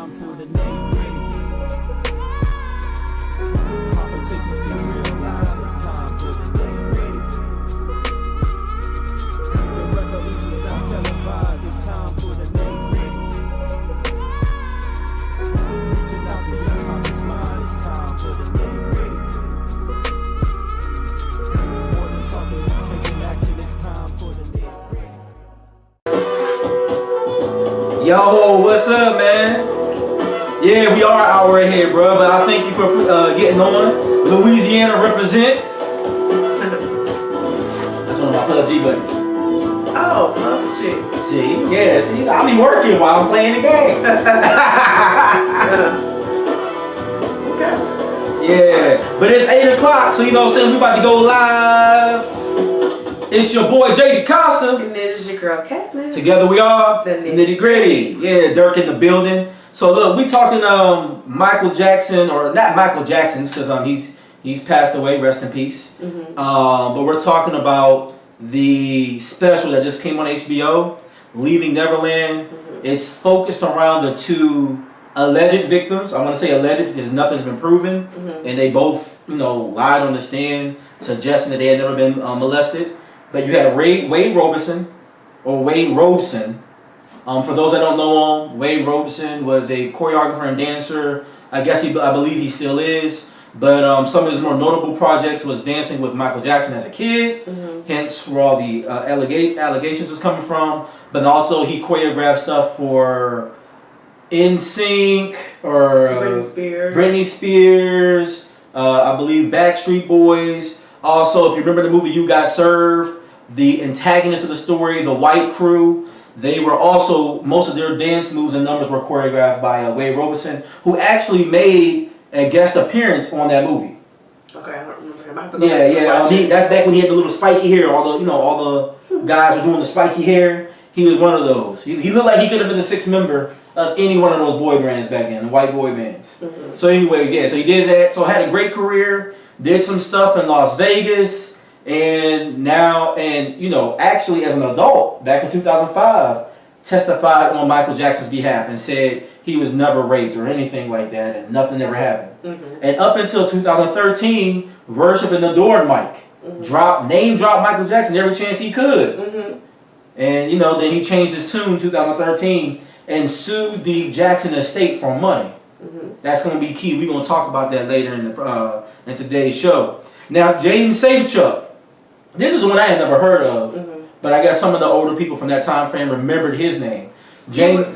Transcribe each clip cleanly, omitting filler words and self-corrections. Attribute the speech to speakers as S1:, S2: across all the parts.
S1: time for the nitty-gritty. Conversations get real live, it's time for the nitty-gritty. The revolution's not televised, it's time for the nitty-gritty. Reaching out to your conscious mind, it's time for the nitty-gritty. More than talking and taking action, it's time for the nitty-gritty.
S2: Yo, what's up, man? Yeah, we are an hour ahead, bro, but I thank you for getting on. Louisiana represent. That's one of my PUBG buddies.
S3: Oh, shit.
S2: See, I be working while I'm playing the game.
S3: Okay.
S2: Yeah, but it's 8 o'clock, so you know what I'm saying, we about to go live. It's your boy, J.D. Costa.
S3: And then it's your girl, Caitlin.
S2: Together we are
S3: The
S2: nitty gritty. Yeah, Dirk in the building. So look, we talking Michael Jackson, or not Michael Jackson's, because he's passed away. Rest in peace.
S3: Mm-hmm.
S2: But we're talking about the special that just came on HBO, Leaving Neverland.
S3: Mm-hmm.
S2: It's focused around the two alleged victims. I want to say alleged because nothing's been proven,
S3: Mm-hmm.
S2: and they both lied on the stand, suggesting that they had never been molested. But you had Wade Robson. For those that don't know him, Wade Robson was a choreographer and dancer. I believe he still is. But some of his more notable projects was dancing with Michael Jackson as a kid.
S3: Mm-hmm.
S2: Hence where all the allegations is coming from. But also he choreographed stuff for NSYNC or Britney Spears. I believe Backstreet Boys. Also, if you remember the movie You Got Served, the antagonist of the story, the White Crew, they were also, most of their dance moves and numbers were choreographed by Wade Robson, who actually made a guest appearance on that movie.
S3: Okay, I don't remember him. I have to
S2: That's back when he had the little spiky hair. All the guys were doing the spiky hair. He was one of those. He looked like he could have been the sixth member of any one of those boy bands back then, the white boy bands.
S3: Mm-hmm.
S2: So anyways, so he did that. So had a great career, did some stuff in Las Vegas. And now, actually as an adult, back in 2005, testified on Michael Jackson's behalf and said he was never raped or anything like that and nothing ever happened.
S3: Mm-hmm.
S2: And up until 2013, worship and adored Mike.
S3: Mm-hmm.
S2: Name dropped Michael Jackson every chance he could.
S3: Mm-hmm.
S2: And, then he changed his tune in 2013 and sued the Jackson estate for money.
S3: Mm-hmm.
S2: That's going to be key. We're going to talk about that later in today's show. Now, James Safechuck. This is one I had never heard of, but I guess some of the older people from that time frame remembered his name.
S3: James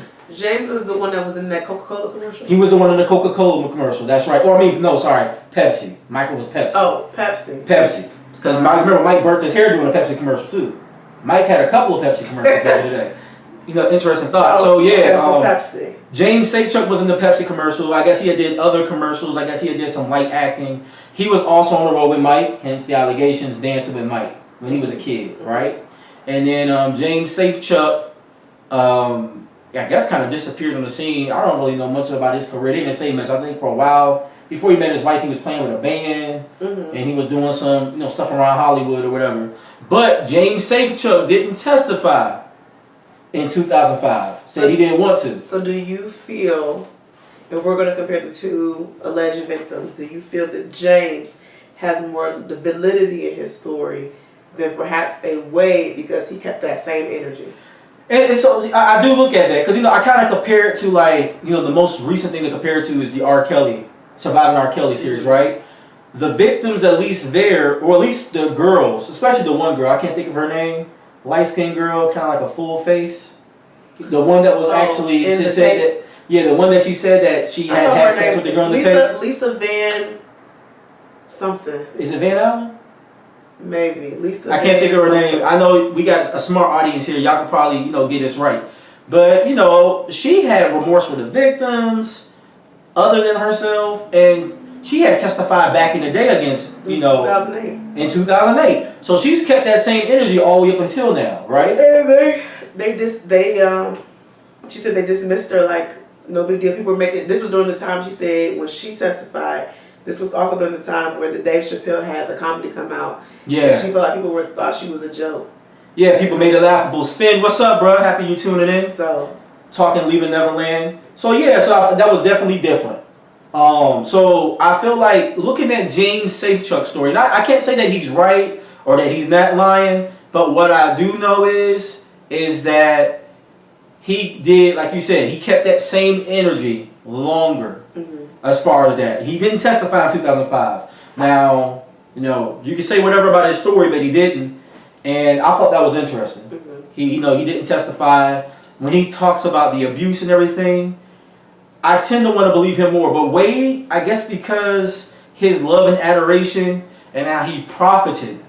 S3: was the one that was in that Coca-Cola commercial?
S2: He was the one in the Coca-Cola commercial, that's right. Pepsi. Michael was Pepsi.
S3: Oh, Pepsi.
S2: Because remember, Mike burnt his hair doing a Pepsi commercial too. Mike had a couple of Pepsi commercials back in the day. Interesting thought.
S3: Pepsi.
S2: James Safechuck was in the Pepsi commercial. I guess he had did other commercials. I guess he had did some light acting. He was also on the road with Mike, hence the allegations, dancing with Mike when he was a kid, right? And then James Safechuck, I guess kind of disappeared on the scene. I don't really know much about his career. They didn't say much. I think for a while, before he met his wife, he was playing with a band, and he was doing some stuff around Hollywood or whatever. But James Safechuck didn't testify in 2005. Said he didn't want to.
S3: So do you feel, if we're going to compare the two alleged victims, do you feel that James has more the validity in his story than perhaps a Wade because he kept that same energy?
S2: And so I do look at that because I kind of compare it to the most recent thing to compare it to is the Surviving R. Kelly series, right? The victims, at least there, or at least the girls, especially the one girl, I can't think of her name, light-skinned girl, kind of like a full face. The one that was actually the one that she said that she had sex with the girl on the tape.
S3: Lisa Van something.
S2: Is it Van Allen?
S3: Maybe Lisa.
S2: I can't think of her name. I know we got a smart audience here. Y'all could probably get this right. But she had remorse for the victims, other than herself, and she had testified back in the day against
S3: in 2008.
S2: In 2008, so she's kept that same energy all the way up until now, right?
S3: And she said they dismissed her like no big deal. People were making. This was during the time she said when she testified. This was also during the time where the Dave Chappelle had the comedy come out.
S2: Yeah.
S3: She felt like people thought she was a joke.
S2: Yeah, people made it laughable. Spin, what's up, bro? Happy you tuning in.
S3: So,
S2: talking Leaving Neverland. So yeah, that was definitely different. So I feel like looking at James Safechuck's story, and I can't say that he's right or that he's not lying, but what I do know is that he did, like you said, he kept that same energy longer. As far as that, he didn't testify in 2005. Now, you can say whatever about his story, but he didn't, and I thought that was interesting. He didn't testify when he talks about the abuse and everything. I tend to want to believe him more, but Wade, I guess because his love and adoration and how he profited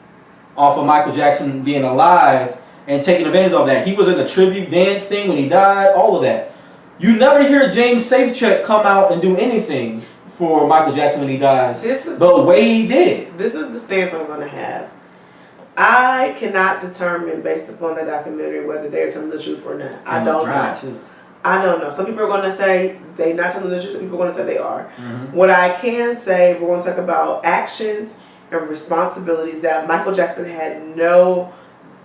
S2: off of Michael Jackson being alive and taking advantage of that. He was in the tribute dance thing when he died, all of that. You never hear James Safechuck come out and do anything for Michael Jackson when he dies, but Wade did.
S3: This is the stance I'm going to have. I cannot determine based upon the documentary whether they're telling the truth or not. I don't know. I don't know. Some people are going to say they're not telling the truth. Some people are going to say they are. What I can say, we're going to talk about actions and responsibilities that Michael Jackson had no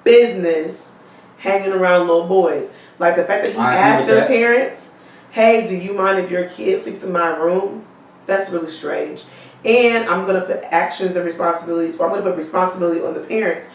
S3: business hanging around little boys. Like the fact that he asked their parents, hey, do you mind if your kid sleeps in my room? That's really strange. And I'm going to put actions and responsibilities, or I'm going to put responsibility on the parents.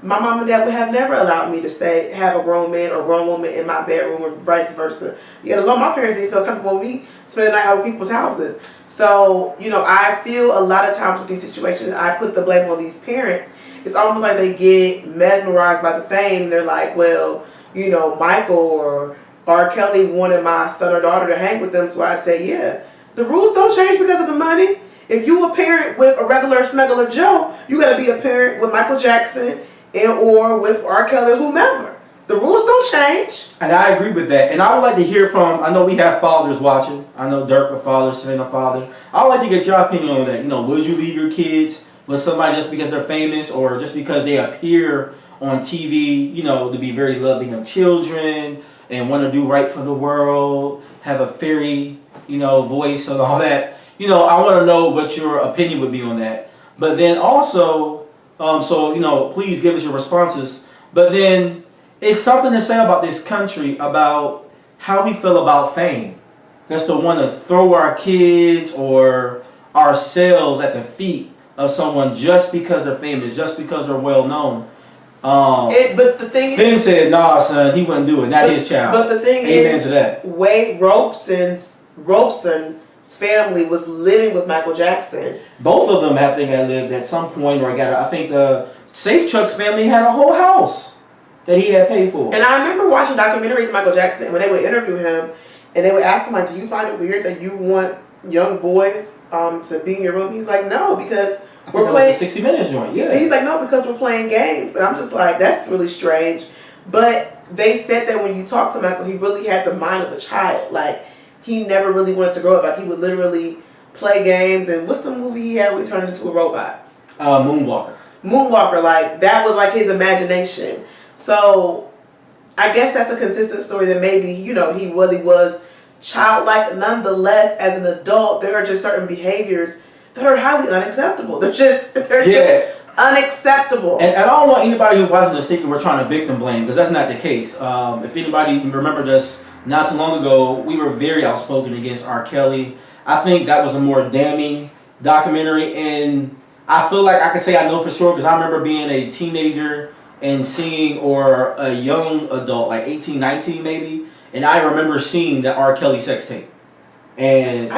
S3: My mom and dad would have never allowed me to have a grown man or grown woman in my bedroom or vice versa. Yet alone, my parents didn't feel comfortable with me spending the night at people's houses. So, I feel a lot of times with these situations, I put the blame on these parents. It's almost like they get mesmerized by the fame. They're like, well, Michael or R. Kelly wanted my son or daughter to hang with them, so I say, yeah. The rules don't change because of the money. If you a parent with a regular smuggler Joe, you got to be a parent with Michael Jackson or with R. Kelly, whomever. The rules don't change.
S2: And I agree with that. And I would like to hear from, I know we have fathers watching. I know Dirk a father, Sven a father. I would like to get your opinion on that. Would you leave your kids with somebody just because they're famous or just because they appear on TV, to be very loving of children and want to do right for the world, have a fairy, voice and all that. I want to know what your opinion would be on that. But then also, please give us your responses. But then it's something to say about this country, about how we feel about fame. Just to want to throw our kids or ourselves at the feet of someone just because they're famous, just because they're well known.
S3: But the thing
S2: Spin said, nah, son, he wouldn't do it. Not his child.
S3: But the thing
S2: Amen to that.
S3: Wade Robson's family was living with Michael Jackson.
S2: Both of them, I think, had lived at some point, or I think the Safechuck's family had a whole house that he had paid for.
S3: And I remember watching documentaries of Michael Jackson when they would interview him, and they would ask him, like, do you find it weird that you want young boys to be in your room? He's like, no, because we're playing.
S2: Was the 60 Minutes joint, yeah.
S3: He's like, no, because we're playing games. And I'm just like, that's really strange. But they said that when you talk to Michael, he really had the mind of a child. Like, he never really wanted to grow up. Like, he would literally play games. And what's the movie he had where he turned into a robot? Moonwalker. Like, that was like his imagination. So I guess that's a consistent story that maybe, he really was childlike. Nonetheless, as an adult, there are just certain behaviors that are highly unacceptable. They're just unacceptable.
S2: And I don't want anybody who's watching this thinking we're trying to victim blame, because that's not the case. If anybody remembered us not too long ago, we were very outspoken against R. Kelly. I think that was a more damning documentary, and I feel like I can say I know for sure because I remember being a teenager and seeing, or a young adult, like 18, 19 maybe, and I remember seeing the R. Kelly sex tape. And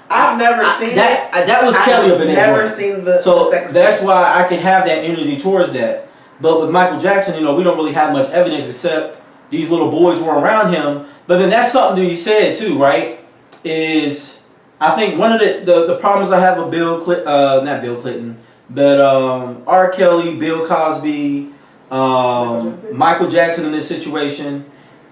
S3: I've never seen
S2: that. That was Kelly up in that.
S3: Never seen the sex tape.
S2: That's why I can have that energy towards that. But with Michael Jackson, we don't really have much evidence except these little boys were around him. But then that's something that he said too, right? Is I think one of the problems I have with not Bill Clinton, but R. Kelly, Bill Cosby, Michael Jackson in this situation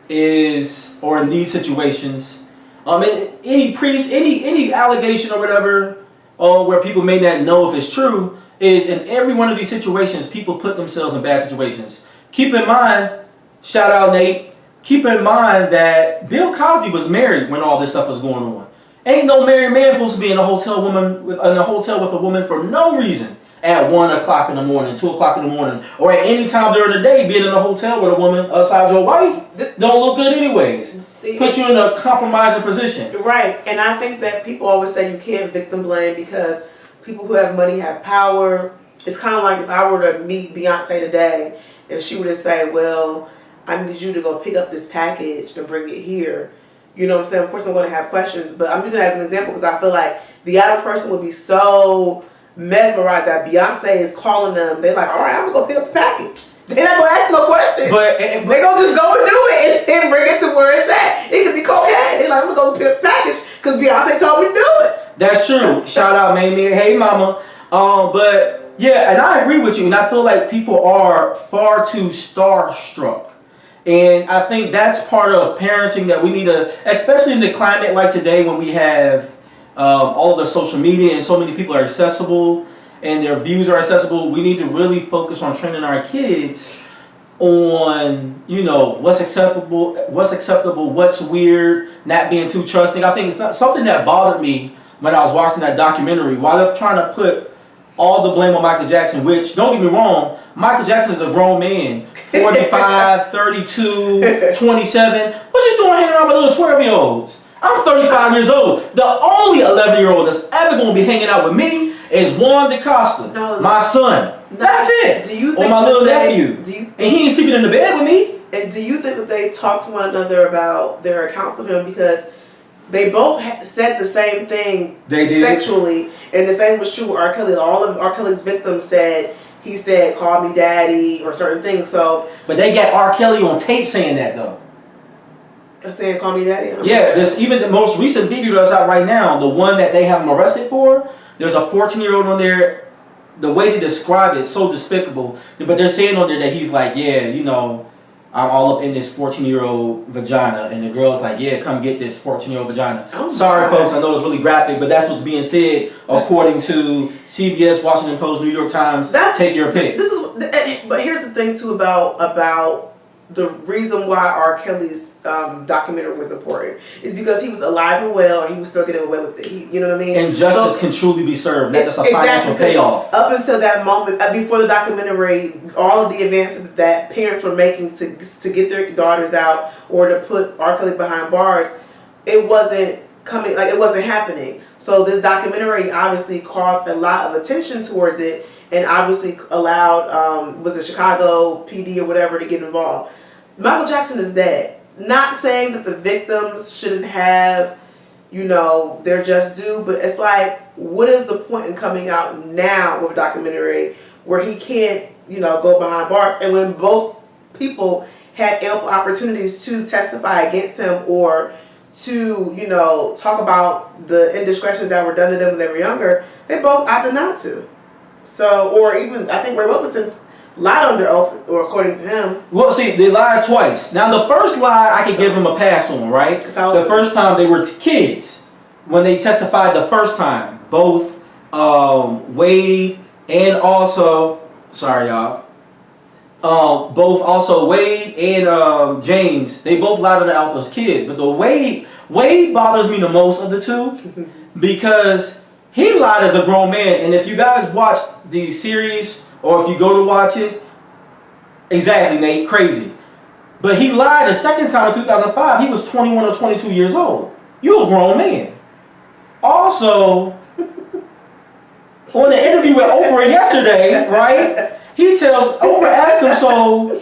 S2: or in these situations, any priest, any allegation or whatever, where people may not know if it's true, is in every one of these situations, people put themselves in bad situations. Keep in mind, shout out Nate, keep in mind that Bill Cosby was married when all this stuff was going on. Ain't no married man supposed to be in a hotel with a woman for no reason. at 1 o'clock in the morning, 2 o'clock in the morning, or at any time during the day, being in a hotel with a woman outside your wife don't look good anyways.
S3: See,
S2: Put you in a compromising position.
S3: right, and I think that people always say you can't victim blame because people who have money have power. It's kind of like if I were to meet Beyonce today and she were to say, well, I need you to go pick up this package and bring it here. You know what I'm saying? Of course I'm going to have questions, but I'm using it as an example because I feel like the average person would be so mesmerized that Beyonce is calling them. They're like, all right, I'm going to go pick up the package. They're not going to ask no questions. They're going to just go and do it and bring it to where it's at. It could be cocaine. They're like, I'm going to go pick up the package because Beyonce told me to do it.
S2: That's true. Shout out, Mamie. Hey, mama. But yeah, and I agree with you. And I feel like people are far too starstruck. And I think that's part of parenting that we need to, especially in the climate like today when we have all of the social media and so many people are accessible and their views are accessible. We need to really focus on training our kids on, you know, what's acceptable, what's weird, not being too trusting. I think it's not something that bothered me when I was watching that documentary. While they're trying to put all the blame on Michael Jackson, which, don't get me wrong, Michael Jackson is a grown man, 45, 32, 27. What you doing hanging out with little 12-year-olds? I'm 35 years old. The only 11-year-old that's ever going to be hanging out with me is Juan DaCosta, my son. That's it.
S3: Do you
S2: or
S3: think
S2: my little
S3: that
S2: nephew. And he ain't sleeping in the bed with me.
S3: And do you think that they talk to one another about their accounts of him? Because they both said the same thing sexually, and the same was true with R. Kelly. All of R. Kelly's victims said, he said, call me daddy, or certain things. So,
S2: but they got R. Kelly on tape saying that, though.
S3: Saying, call me daddy?
S2: Yeah, there's even the most recent video that's out right now, the one that they have him arrested for, there's a 14-year-old on there. The way they describe it is so despicable. But they're saying on there that he's like, yeah, you know, I'm all up in this 14-year-old vagina. And the girl's like, yeah, come get this 14-year-old vagina. Oh, Sorry, folks, I know it's really graphic, but that's what's being said according to CBS, Washington Post, New York Times. Take your pick.
S3: But here's the thing, too, about the reason why R. Kelly's documentary was important is because he was alive and well and he was still getting away with it. You know what I mean?
S2: And justice can truly be served, not just a financial payoff.
S3: Up until that moment, before the documentary, all of the advances that parents were making to get their daughters out or to put R. Kelly behind bars, it wasn't coming, like it wasn't happening. So this documentary obviously caused a lot of attention towards it and obviously allowed, was it Chicago PD or whatever to get involved. Michael Jackson is dead. Not saying that the victims shouldn't have, you know, their just due, but it's like, what is the point in coming out now with a documentary where he can't, you know, go behind bars? And when both people had ample opportunities to testify against him or to, you know, talk about the indiscretions that were done to them when they were younger, they both opted not to. So, or even, I think Ray Wilkerson lied under oath, or according to him.
S2: Well, see, they lied twice. Now, the first lie I could give him a pass on, right? The first time they were kids. When they testified the first time, both Wade and also, sorry y'all, both also Wade and James, they both lied under oath as kids. But the Wade bothers me the most of the two because he lied as a grown man. And if you guys watch the series or if you go to watch it, exactly, Nate, crazy. But he lied the second time in 2005. He was 21 or 22 years old. You're a grown man. Also, on the interview with Oprah yesterday, right, Oprah asked him, so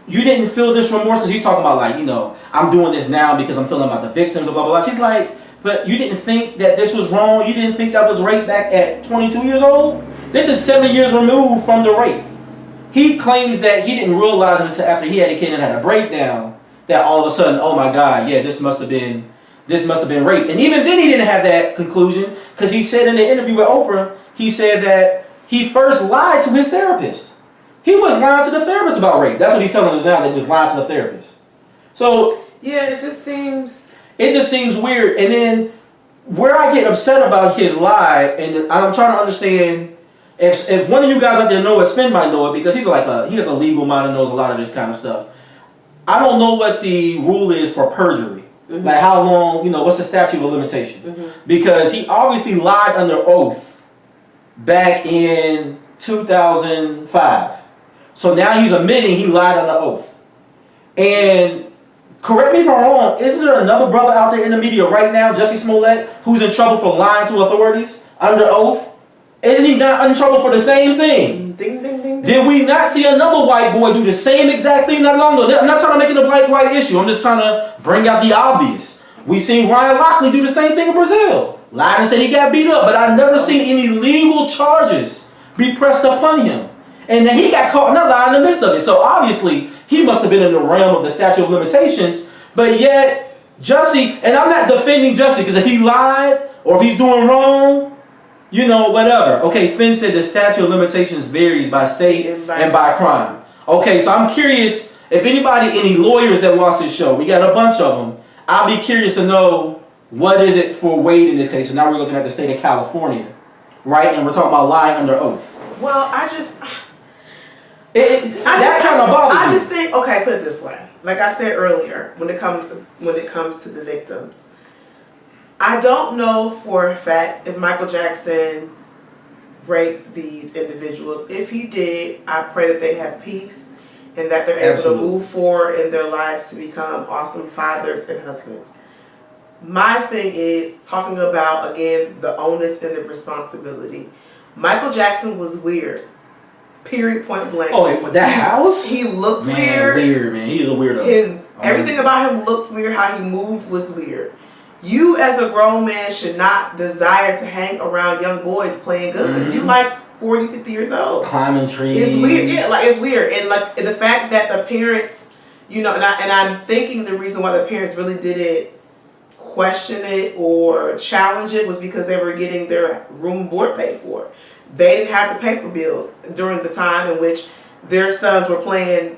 S2: you didn't feel this remorse? Because he's talking about, like, you know, I'm doing this now because I'm feeling about the victims, blah, blah, blah. She's like, but you didn't think that this was wrong? You didn't think that was rape back at 22 years old? This is 7 years removed from the rape. He claims that he didn't realize until after he had a kid and had a breakdown that all of a sudden, oh my God, yeah, this must have been rape. And even then he didn't have that conclusion because he said in the interview with Oprah, he said that he first lied to his therapist. He was lying to the therapist about rape. That's what he's telling us now, that he was lying to the therapist. So
S3: yeah, it just seems
S2: weird. And then where I get upset about his lie, and I'm trying to understand if one of you guys out there know it, Spin might know it because he has a legal mind and knows a lot of this kind of stuff. I don't know what the rule is for perjury. Mm-hmm. Like how long, you know, what's the statute of limitation? Mm-hmm. Because he obviously lied under oath back in 2005. So now he's admitting he lied on the oath. And correct me if I'm wrong, isn't there another brother out there in the media right now, Jussie Smollett, who's in trouble for lying to authorities under oath? Isn't he not in trouble for the same thing?
S3: Ding, ding, ding, ding.
S2: Did we not see another white boy do the same exact thing not long ago? I'm not trying to make it a black-white issue. I'm just trying to bring out the obvious. We seen Ryan Lockley do the same thing in Brazil. Lied and said he got beat up, but I never seen any legal charges be pressed upon him. And then he got caught not lying in the midst of it. So obviously, he must have been in the realm of the statute of limitations. But yet, Jussie, and I'm not defending Jussie, because if he lied or if he's doing wrong, you know, whatever. Okay, Spence said the statute of limitations varies by state and by crime. Okay, so I'm curious if any lawyers that watch this show, we got a bunch of them. I'll be curious to know what is it for Wade in this case. So now we're looking at the state of California, right? And we're talking about lying under oath.
S3: Well,
S2: that kind of bothers me.
S3: I just think, okay, put it this way. Like I said earlier, when it comes to the victims, I don't know for a fact if Michael Jackson raped these individuals. If he did, I pray that they have peace and that they're able to move forward in their life to become awesome fathers and husbands. My thing is talking about, again, the onus and the responsibility. Michael Jackson was weird. Period, point blank.
S2: Oh, that house?
S3: He looked
S2: weird. Weird, man. He's a weirdo.
S3: Everything about him looked weird. How he moved was weird. You, as a grown man, should not desire to hang around young boys playing guns. You like 40, 50 years old.
S2: Climbing trees.
S3: It's weird. Yeah, like it's weird. And like the fact that the parents, you know, and I'm thinking the reason why the parents really didn't question it or challenge it was because they were getting their room and board paid for. They didn't have to pay for bills during the time in which their sons were playing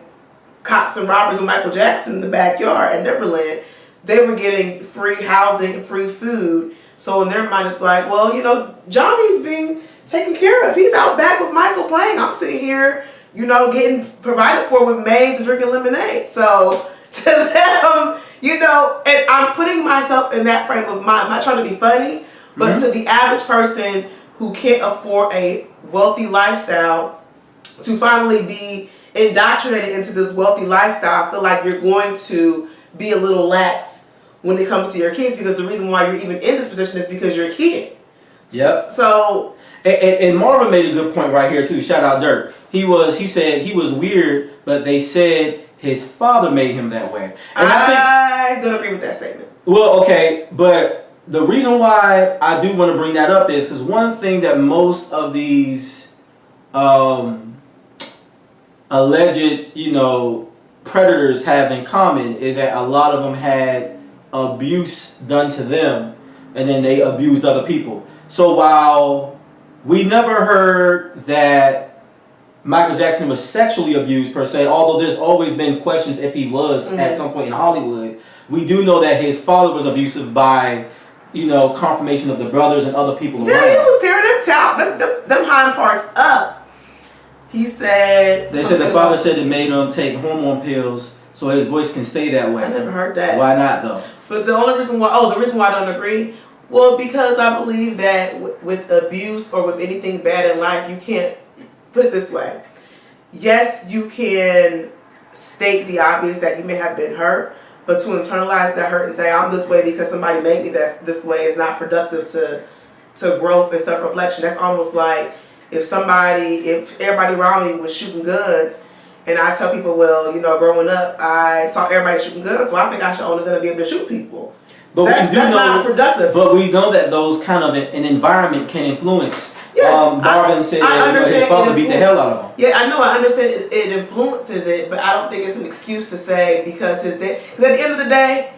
S3: cops and robbers with Michael Jackson in the backyard at Neverland. They were getting free housing and free food. So in their mind, it's like, well, you know, Johnny's being taken care of. He's out back with Michael playing. I'm sitting here, you know, getting provided for with maids and drinking lemonade. So to them, you know, and I'm putting myself in that frame of mind. I'm not trying to be funny, but to the average person who can't afford a wealthy lifestyle, to finally be indoctrinated into this wealthy lifestyle, I feel like you're going to be a little lax when it comes to your kids, because the reason why you're even in this position is because you're a kid.
S2: Yep.
S3: So
S2: and Marvin made a good point right here too. Shout out Dirk. He said he was weird, but they said his father made him that way. And
S3: I don't agree with that statement.
S2: Well, okay, but the reason why I do want to bring that up is because one thing that most of these alleged, you know, predators have in common is that a lot of them had abuse done to them and then they abused other people. So while we never heard that Michael Jackson was sexually abused per se, although there's always been questions if he was at some point in Hollywood, we do know that his father was abusive by, you know, confirmation of the brothers and other people around.
S3: Yeah, he was tearing them hind parts up. He said...
S2: They said the father said it made him take hormone pills so his voice can stay that way.
S3: I never heard that.
S2: Why not, though?
S3: But the reason why I don't agree, well, because I believe that with abuse or with anything bad in life, you can't, put it this way. Yes, you can state the obvious that you may have been hurt, but to internalize that hurt and say, I'm this way because somebody made me this way is not productive to growth and self-reflection. That's almost like if everybody around me was shooting guns and I tell people, well, you know, growing up, I saw everybody shooting guns, so I think I should only going to be able to shoot people.
S2: But
S3: that's not productive.
S2: But we know that those kind of an environment can influence.
S3: Yes,
S2: Marvin said his father beat the hell out of him.
S3: Yeah, I know. I understand it influences it, but I don't think it's an excuse to say because his dad. Because at the end of the day,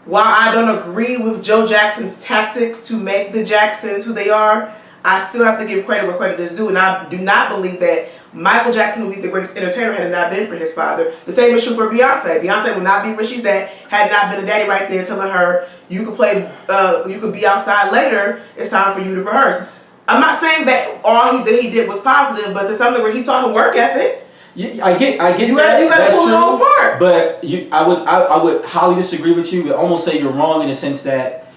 S3: while I don't agree with Joe Jackson's tactics to make the Jacksons who they are, I still have to give credit where credit is due, and I do not believe that Michael Jackson would be the greatest entertainer had it not been for his father. The same is true for Beyonce. Beyonce would not be where she's at had not been a daddy right there telling her, you could be outside later, it's time for you to rehearse. I'm not saying that all that he did was positive, but to some degree he taught him work ethic.
S2: Yeah, I get
S3: You
S2: that.
S3: got to pull it all apart.
S2: But I would highly disagree with you. But almost say you're wrong in the sense that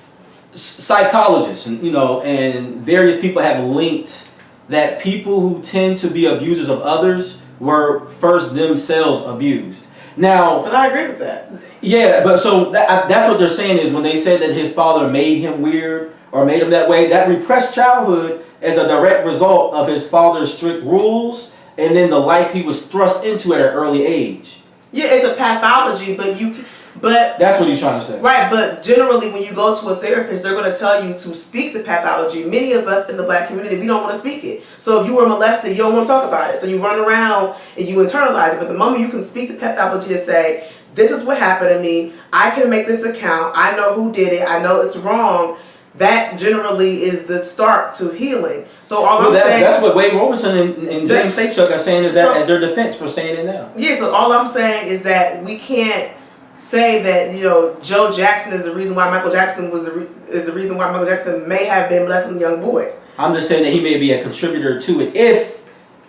S2: psychologists and various people have linked that people who tend to be abusers of others were first themselves abused. Now,
S3: but I agree with that.
S2: yeah, but so that's what they're saying is when they said that his father made him weird or made him that way, that repressed childhood is a direct result of his father's strict rules and then the life he was thrust into at an early age.
S3: Yeah, it's a pathology, but
S2: that's what he's trying to say.
S3: Right, but generally when you go to a therapist, they're going to tell you to speak the pathology. Many of us in the black community, we don't want to speak it. So if you were molested, you don't want to talk about it. So you run around and you internalize it. But the moment you can speak the pathology and say, this is what happened to me, I can make this account, I know who did it, I know it's wrong, that generally is the start to healing. So I'm saying,
S2: that's what Wade Robertson and James Safechuck are saying is that as their defense for saying it now.
S3: Yeah, so all I'm saying is that we can't say that, you know, Joe Jackson is the reason why Michael Jackson is the reason why Michael Jackson may have been molesting young boys. I'm
S2: just saying that he may be a contributor to it. If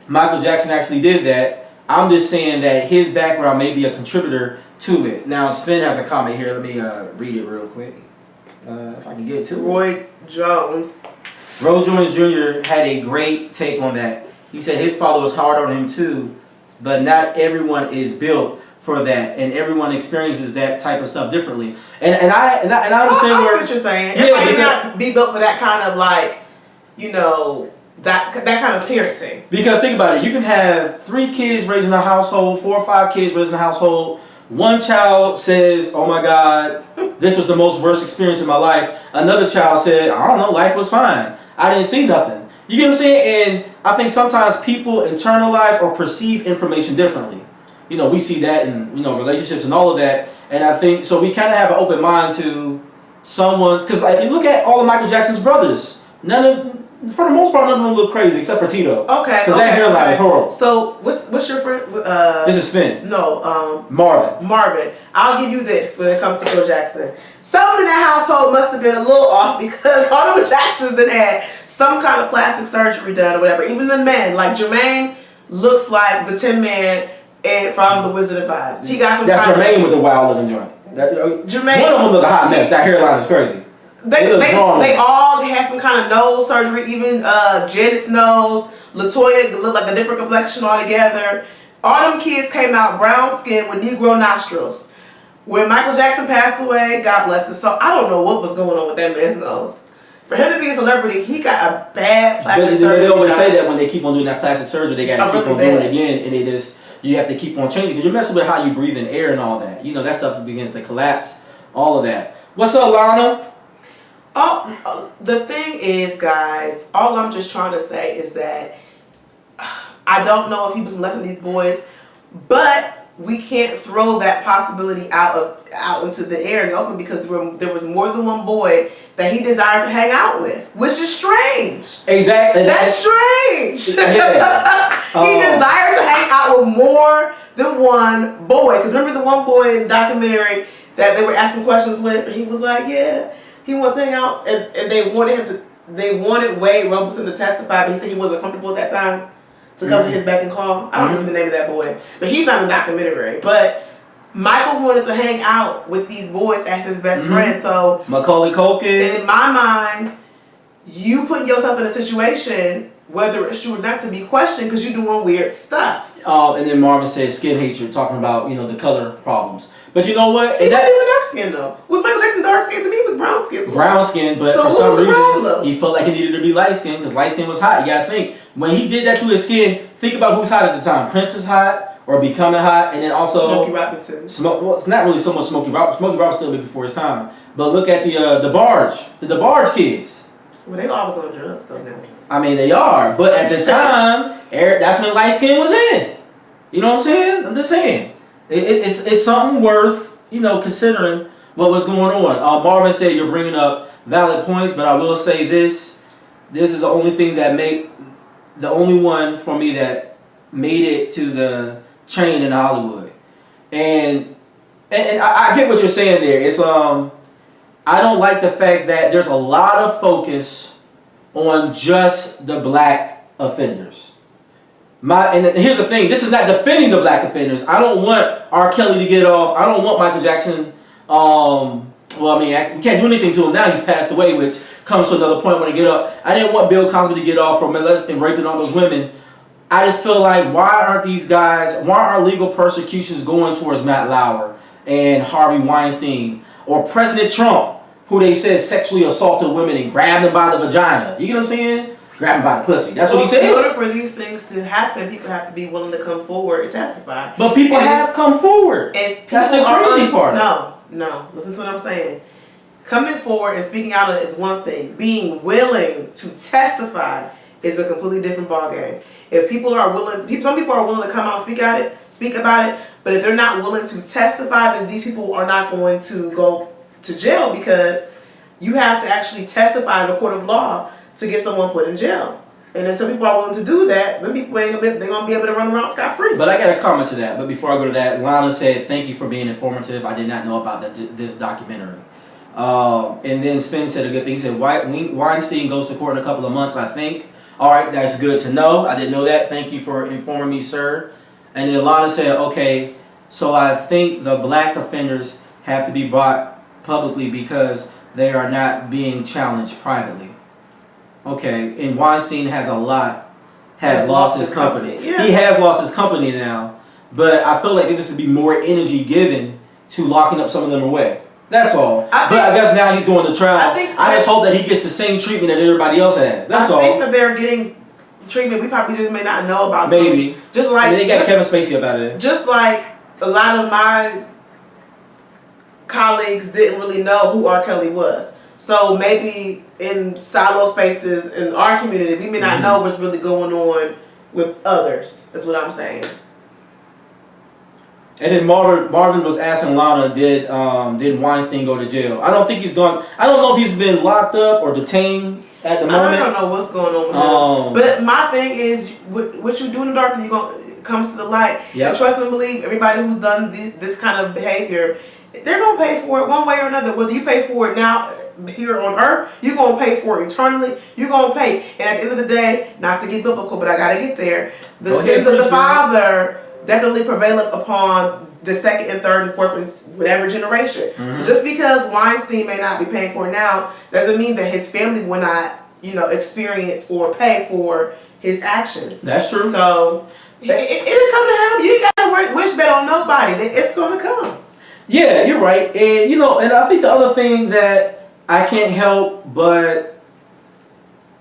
S2: Michael Jackson actually did that, I'm just saying that his background may be a contributor to it. Now, Sven has a comment here. Let me read it real quick. If I can get to it.
S3: Roy Jones
S2: Jr. had a great take on that. He said his father was hard on him too, but not everyone is built for that, and everyone experiences that type of stuff differently. And I understand
S3: I see what you're saying.
S2: Yeah,
S3: Everybody may not be built for that kind of, like, you know, that kind of parenting.
S2: Because think about it, you can have 3 kids raised in a household, 4 or 5 kids raised in a household. One child says, "Oh my God, this was the most worst experience in my life." Another child said, "I don't know, life was fine. I didn't see nothing." You get what I'm saying? And I think sometimes people internalize or perceive information differently. You know, we see that in, you know, relationships and all of that. And I think, so we kind of have an open mind to someone's, because like, you look at all of Michael Jackson's brothers, for the most part, none of them look crazy except for Tito.
S3: Okay.
S2: Because that hairline is horrible.
S3: So, what's your friend?
S2: This is Finn.
S3: No,
S2: Marvin.
S3: Marvin. I'll give you this when it comes to Joe Jackson. Someone in that household must have been a little off because all the Jacksons that had some kind of plastic surgery done or whatever. Even the men, like Jermaine, looks like the Tin Man from The Wizard of Oz. He got some.
S2: That's Jermaine with the wild looking joint.
S3: Jermaine.
S2: One of them look a hot mess. That hairline is crazy.
S3: They all had some kind of nose surgery. Even Janet's nose. Latoya looked like a different complexion altogether. All them kids came out brown skin with Negro nostrils. When Michael Jackson passed away, God bless him. So I don't know what was going on with that man's nose. For him to be a celebrity, he got a bad plastic surgery.
S2: They always say that when they keep on doing that plastic surgery, they got to keep on doing it again, and you have to keep on changing because you're messing with how you breathe in air and all that. You know, that stuff begins to collapse. All of that. What's up, Lana?
S3: Oh, the thing is, guys, all I'm just trying to say is that I don't know if he was molesting these boys, but we can't throw that possibility out into the air and the open because there was more than one boy that he desired to hang out with, which is strange.
S2: Exactly.
S3: That's strange.
S2: Yeah.
S3: He desired to hang out with more than one boy. Because remember the one boy in the documentary that they were asking questions with, and he was like, yeah, he wanted to hang out, and they wanted Wade Robertson to testify, but he said he wasn't comfortable at that time to come to his beck and call. I don't remember the name of that boy, but he's not in the documentary. But Michael wanted to hang out with these boys as his best friend. So
S2: Macaulay Culkin.
S3: In my mind, you put yourself in a situation, whether it's true or not, to be questioned because you're doing weird stuff.
S2: And then Marvin says skin hatred, talking about, you know, the color problems. But you know what?
S3: He wasn't even dark skin though. Was Michael Jackson dark skin? To me, he was brown skin.
S2: Brown skin, but so for some reason he felt like he needed to be light skin because light skin was hot. You gotta think when he did that to his skin. Think about who's hot at the time. Prince is hot or becoming hot, and then also
S3: Smokey Robinson.
S2: Well, it's not really so much Smokey Robinson. Smokey Robinson still a bit before his time. But look at the Barge kids.
S3: Well, they always on drugs though now.
S2: I mean, they are, but at the time, that's when light skin was in. You know what I'm saying? I'm just saying. It's something worth, you know, considering what was going on. Marvin said you're bringing up valid points, but I will say this. This is the only thing that the only one for me that made it to the chain in Hollywood. And I get what you're saying there. It's I don't like the fact that there's a lot of focus on just the black offenders. And here's the thing, this is not defending the black offenders. I don't want R. Kelly to get off. I don't want Michael Jackson, well, I mean, we can't do anything to him now. He's passed away, which comes to another point when I get up. I didn't want Bill Cosby to get off for and raping all those women. I just feel like why aren't legal persecutions going towards Matt Lauer and Harvey Weinstein or President Trump, who they said sexually assaulted women and grabbed them by the vagina? You get what I'm saying? Grab them by the pussy. That's what he said.
S3: In order for these things to happen, people have to be willing to come forward and testify.
S2: But people have come forward. That's the crazy part.
S3: No. Listen to what I'm saying. Coming forward and speaking out is one thing. Being willing to testify is a completely different ballgame. If people are willing, some people are willing to come out and speak about it, but if they're not willing to testify, then these people are not going to go to jail, because you have to actually testify in a court of law to get someone put in jail. And until people are willing to do that, then people they're gonna be able to run around scot-free.
S2: But I got a comment to that. But before I go to that, Lana said, "Thank you for being informative. I did not know about this documentary." And then Spin said a good thing. He said, Weinstein goes to court in a couple of months, I think. All right, that's good to know. I didn't know that. Thank you for informing me, sir. And then Lana said, okay, so I think the black offenders have to be brought publicly because they are not being challenged privately. Okay, and Weinstein has lost his company.
S3: Yeah.
S2: He has lost his company now, but I feel like there should be more energy given to locking up some of them away. That's all. I guess now he's going to trial. I just hope that he gets the same treatment that everybody else has. That's all.
S3: I think that they're getting treatment we probably just may not know about.
S2: Maybe.
S3: Just like
S2: they got Kevin Spacey about it.
S3: Just like a lot of my colleagues didn't really know who R. Kelly was. So maybe in silo spaces in our community, we may not know what's really going on with others. That's what I'm saying.
S2: And then Marvin was asking Lana, did Weinstein go to jail? I don't think he's gone. I don't know if he's been locked up or detained at the moment.
S3: I don't know what's going on with him. But my thing is, what you do in the dark, it comes to the light.
S2: Yep.
S3: And trust and believe, everybody who's done this kind of behavior, they're going to pay for it one way or another. Whether you pay for it now here on earth, you're going to pay for it eternally. You're going to pay. And at the end of the day, not to get biblical, but I got to get there. The sins of the father definitely prevaileth upon the second and third and fourth and whatever generation. So just because Weinstein may not be paying for it now, doesn't mean that his family will not, experience or pay for his actions.
S2: That's true.
S3: So it'll come to him. You ain't gotta wish bet on nobody. It's gonna come.
S2: Yeah, you're right. And and I think the other thing that I can't help but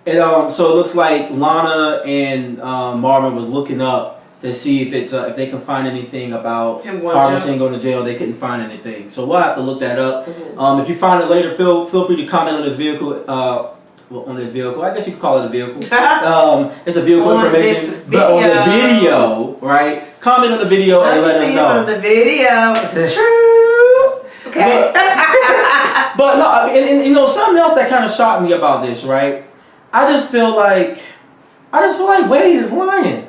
S2: so it looks like Lana and Marvin was looking up to see if they can find anything about Harvey going to jail. They couldn't find anything, so we'll have to look that up. If you find it later, feel free to comment on this vehicle. On this vehicle, I guess you could call it a vehicle. It's a vehicle information, but on the video, right? Comment on the video and let us know.
S3: On the video, it's true. Okay.
S2: But no, I mean, and something else that kind of shocked me about this, right? I just feel like Wade is lying.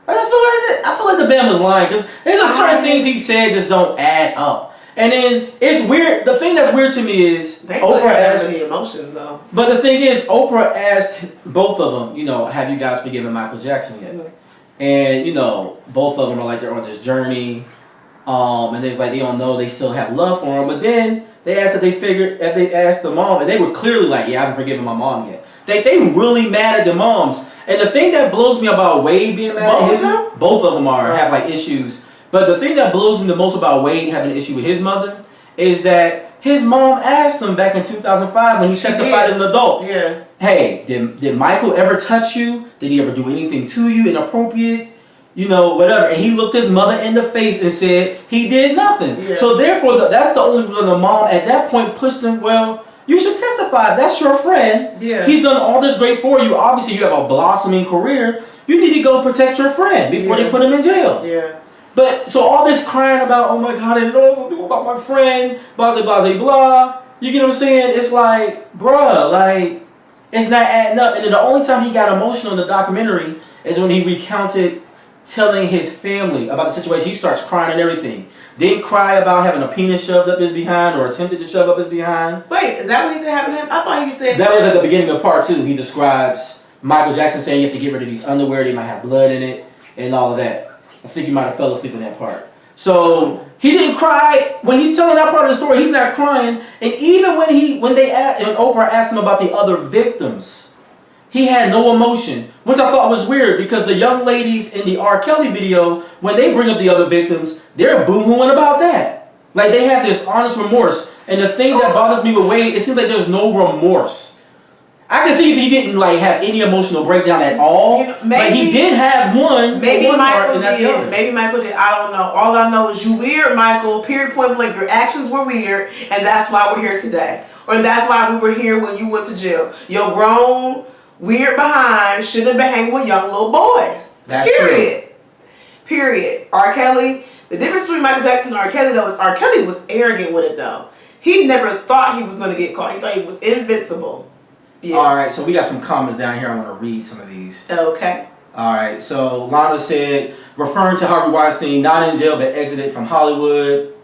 S2: I feel like the Bama's lying because there's just certain things he said just don't add up. And then it's weird. The thing that's weird to me is Oprah asked.
S3: Emotions though.
S2: But the thing is, Oprah asked both of them. Have you guys forgiven Michael Jackson yet? And both of them are like they're on this journey. And there's like they don't know they still have love for him. But then they asked if they asked the mom, and they were clearly like, yeah, I haven't forgiven my mom yet. They really mad at the moms. And the thing that blows me about Wade being mad at both of them have like issues. But the thing that blows me the most about Wade having an issue with his mother is that his mom asked him back in 2005 when he testified as an adult.
S3: Yeah.
S2: Hey, did Michael ever touch you? Did he ever do anything to you inappropriate? Whatever. And he looked his mother in the face and said he did nothing. Yeah. So therefore, that's the only reason the mom at that point pushed him. Well, you should testify. That's your friend.
S3: Yeah.
S2: He's done all this great for you. Obviously, you have a blossoming career. You need to go protect your friend before they put him in jail.
S3: Yeah.
S2: But so all this crying about, oh my God, I didn't know something about my friend, blah, blah, blah, blah. You get what I'm saying? It's like, bruh, like, it's not adding up. And then the only time he got emotional in the documentary is when he recounted telling his family about the situation. He starts crying and everything. Didn't cry about having a penis shoved up his behind or attempted to shove up his behind.
S3: Wait, is that what he said happened to him? I thought he said
S2: that was at the beginning of part 2. He describes Michael Jackson saying you have to get rid of these underwear. They might have blood in it and all of that. I think you might have fell asleep in that part. So he didn't cry when he's telling that part of the story. He's not crying, and even when Oprah asked him about the other victims, he had no emotion, which I thought was weird because the young ladies in the R. Kelly video, when they bring up the other victims, they're boo-hooing about that. Like they have this honest remorse. And the thing that bothers me with Wade, it seems like there's no remorse. I can see if he didn't like have any emotional breakdown at all.
S3: You know, maybe,
S2: but he did have one.
S3: Maybe
S2: one
S3: Michael
S2: part and not the
S3: did.
S2: other.
S3: Maybe Michael did. I don't know. All I know is you weird, Michael. Period. Point blank. Your actions were weird, and that's why we're here today. Or that's why we were here when you went to jail. Your grown, weird behind shouldn't have been hanging with young little boys.
S2: That's
S3: Period.
S2: true.
S3: Period. R. Kelly. The difference between Michael Jackson and R. Kelly though is R. Kelly was arrogant with it though. He never thought he was going to get caught. He thought he was invincible. Yeah.
S2: All right, so we got some comments down here. I want to read some of these.
S3: Okay.
S2: All right, so Lana said, referring to Harvey Weinstein, not in jail but exited from Hollywood.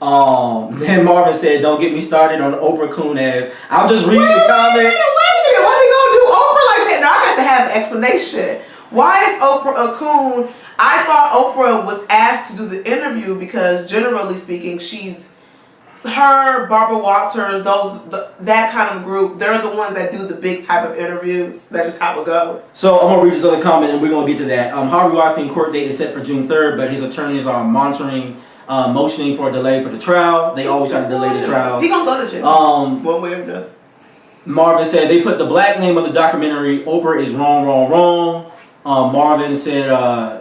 S2: Then Marvin said, don't get me started on Oprah Coon ass. I'm just reading the comments.
S3: Wait a minute. Why we gonna do Oprah like that? Now I got to have an explanation. Why is Oprah a coon? I thought Oprah was asked to do the interview because generally speaking, her, Barbara Walters, that kind of group, they're the ones that do the big type of interviews. That's just how it goes.
S2: So I'm gonna read this other comment and we're gonna get to that. Harvey Weinstein court date is set for June 3rd, but his attorneys are motioning for a delay for the trial. They always try to delay the trials.
S3: He gonna go to jail. One way or another.
S2: Marvin said they put the black name of the documentary. Oprah is wrong. Marvin said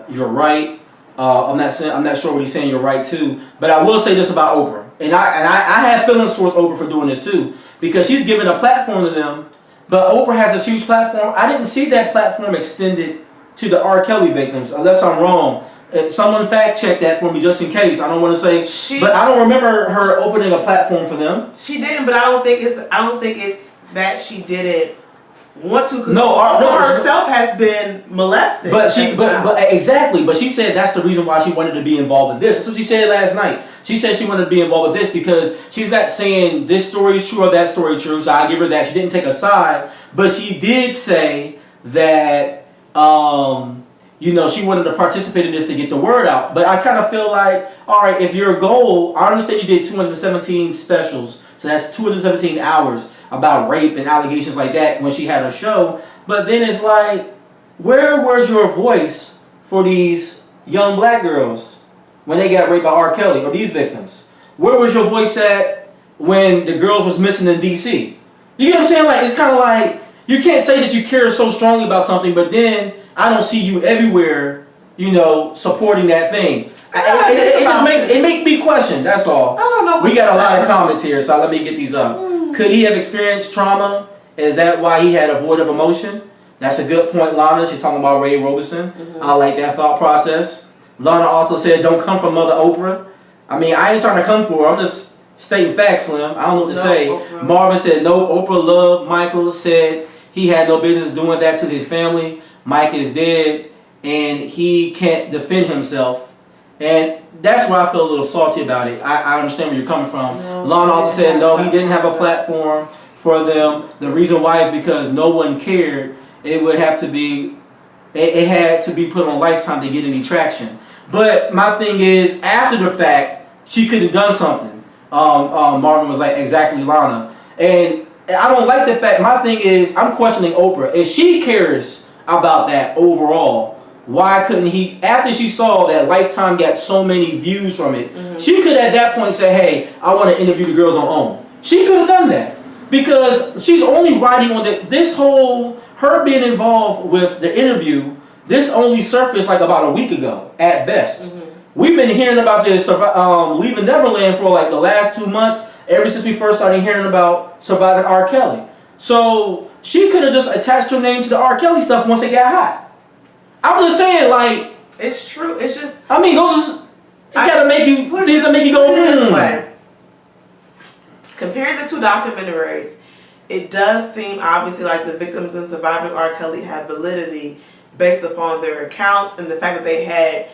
S2: you're right. I'm not sure what he's saying. You're right too. But I will say this about Oprah. And I have feelings towards Oprah for doing this too, because she's given a platform to them, but Oprah has this huge platform. I didn't see that platform extended to the R. Kelly victims, unless I'm wrong. Someone fact check that for me just in case. I don't want to say, but I don't remember her opening a platform for them.
S3: She didn't, but I don't think it's that she didn't want to, because
S2: Oprah
S3: herself has been molested.
S2: But exactly. But she said that's the reason why she wanted to be involved with this. That's what she said last night. She said she wanted to be involved with this because she's not saying this story is true or that story is true. So I give her that. She didn't take a side, but she did say that she wanted to participate in this to get the word out. But I kind of feel like, all right, if your goal, I understand you did 217 specials, so that's 217 hours about rape and allegations like that when she had her show. But then it's like, where was your voice for these young black girls when they got raped by R. Kelly or these victims? Where was your voice at when the girls was missing in D.C.? You get what I'm saying? Like, it's kind of like, you can't say that you care so strongly about something, but then I don't see you everywhere, supporting that thing. It make me question, that's all.
S3: I don't know.
S2: We got a lot of comments here, so let me get these up. Could he have experienced trauma? Is that why he had a void of emotion? That's a good point, Lana. She's talking about Ray Robeson. I like that thought process. Lana also said, don't come from Mother Oprah. I mean, I ain't trying to come for her. I'm just stating facts, Slim. I don't know what to say. Oprah. Marvin said, no, Oprah loved Michael, said he had no business doing that to his family. Mike is dead, and he can't defend himself. And that's where I feel a little salty about it. I understand where you're coming from. Lana also said, no, he didn't have a platform for them. The reason why is because no one cared. It had to be put on Lifetime to get any traction. But my thing is, after the fact, she could have done something. Marvin was like, exactly, Lana. And I don't like the fact, my thing is, I'm questioning Oprah. If she cares about that overall, why couldn't he, after she saw that Lifetime got so many views from it, she could at that point say, hey, I want to interview the girls on OWN. She could have done that. Because she's only riding on this whole, her being involved with the interview, this only surfaced like about a week ago, at best. We've been hearing about this Leaving Neverland for like the last 2 months, ever since we first started hearing about surviving R. Kelly. So she could have just attached her name to the R. Kelly stuff once it got hot. I'm just saying, like,
S3: it's true. It's just,
S2: I mean, these that make you go,
S3: this way. Comparing the two documentaries, it does seem obviously like the victims in Surviving R. Kelly have validity based upon their accounts and the fact that they had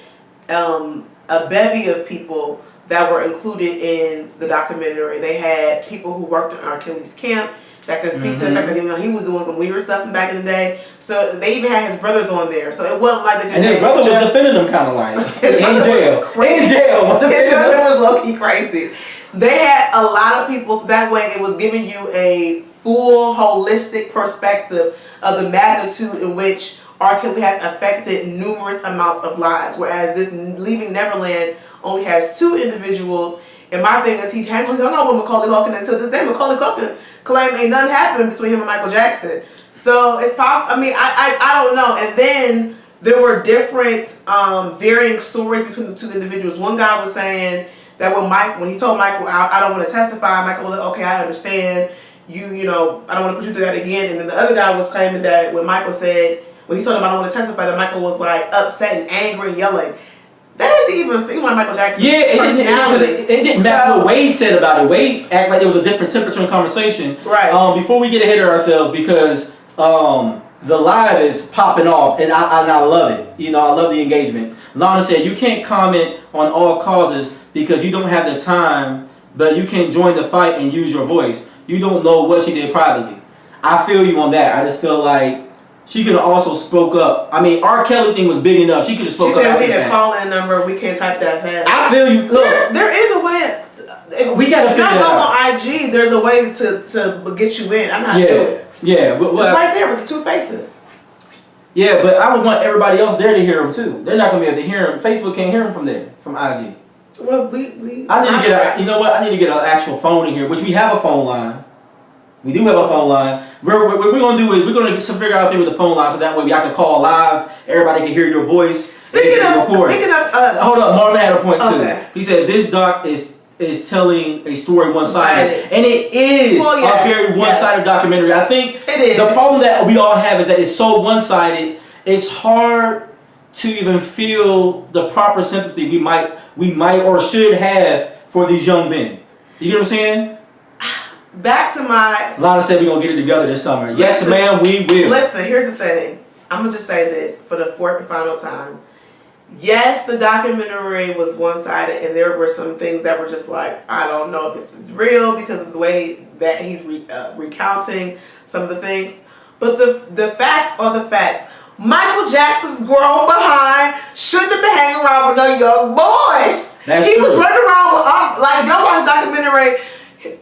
S3: a bevy of people that were included in the documentary. They had people who worked in R. Kelly's camp that could speak to the fact that he was doing some weird stuff back in the day. So they even had his brothers on there. So it wasn't like they just.
S2: And his brother was defending him kind of like in jail. In jail.
S3: His brother was low key crazy. They had a lot of people. So that way, it was giving you a full holistic perspective of the magnitude in which R. Kelly has affected numerous amounts of lives. Whereas this Leaving Neverland only has 2 individuals. And my thing is, he hung out with Macaulay Culkin until this day. Macaulay Culkin claimed ain't nothing happened between him and Michael Jackson. So it's possible. I mean, I don't know. And then there were different varying stories between the 2 individuals. One guy was saying that when he told Michael, I don't want to testify, Michael was like, okay, I understand. You know, I don't want to put you through that again. And then the other guy was claiming that when he told him I don't want to testify, that Michael was like upset and angry and yelling. That doesn't even seem like Michael Jackson.
S2: Yeah, it didn't match what Wade said about it. Wade acted like it was a different temperature in conversation.
S3: Right.
S2: Before we get ahead of ourselves, because the live is popping off, and I love it. You know, I love the engagement. Lana said you can't comment on all causes because you don't have the time, but you can join the fight and use your voice. You don't know what she did privately. I feel you on that. I just feel like she could have also spoke up. I mean, R. Kelly thing was big enough. She could have spoke up.
S3: She said we need a call-in number. We can't type that fast.
S2: I feel you. Look,
S3: there is a way.
S2: We gotta figure it out.
S3: On IG, there's a way to get you in. I'm not doing it.
S2: Yeah, but
S3: it's right there with the 2 faces.
S2: Yeah, but I would want everybody else there to hear him too. They're not gonna be able to hear him. Facebook can't hear him from there, from IG.
S3: Well,
S2: I need to get you know what? I need to get an actual phone in here, which we have a phone line. We do have a phone line. What we're gonna do is we're gonna figure out a thing with the phone line so that way I can call live. Everybody can hear your voice.
S3: Speaking of,
S2: hold up, Marvin had a point
S3: okay.
S2: too. He said this doc is telling a story one-sided, and it is a very one-sided documentary. I think
S3: it is.
S2: The problem that we all have is that it's so one-sided. It's hard to even feel the proper sympathy we might or should have for these young men. You get what I'm saying?
S3: Back to my...
S2: Lana said we're going to get it together this summer. Yes, ma'am, we will.
S3: Listen, here's the thing. I'm going to just say this for the 4th and final time. Yes, the documentary was one-sided, and there were some things that were just like, I don't know if this is real because of the way that he's recounting some of the things. But the facts are the facts. Michael Jackson's grown behind shouldn't have been hanging around with no young boys. He was running around with, like, if y'all watch the documentary...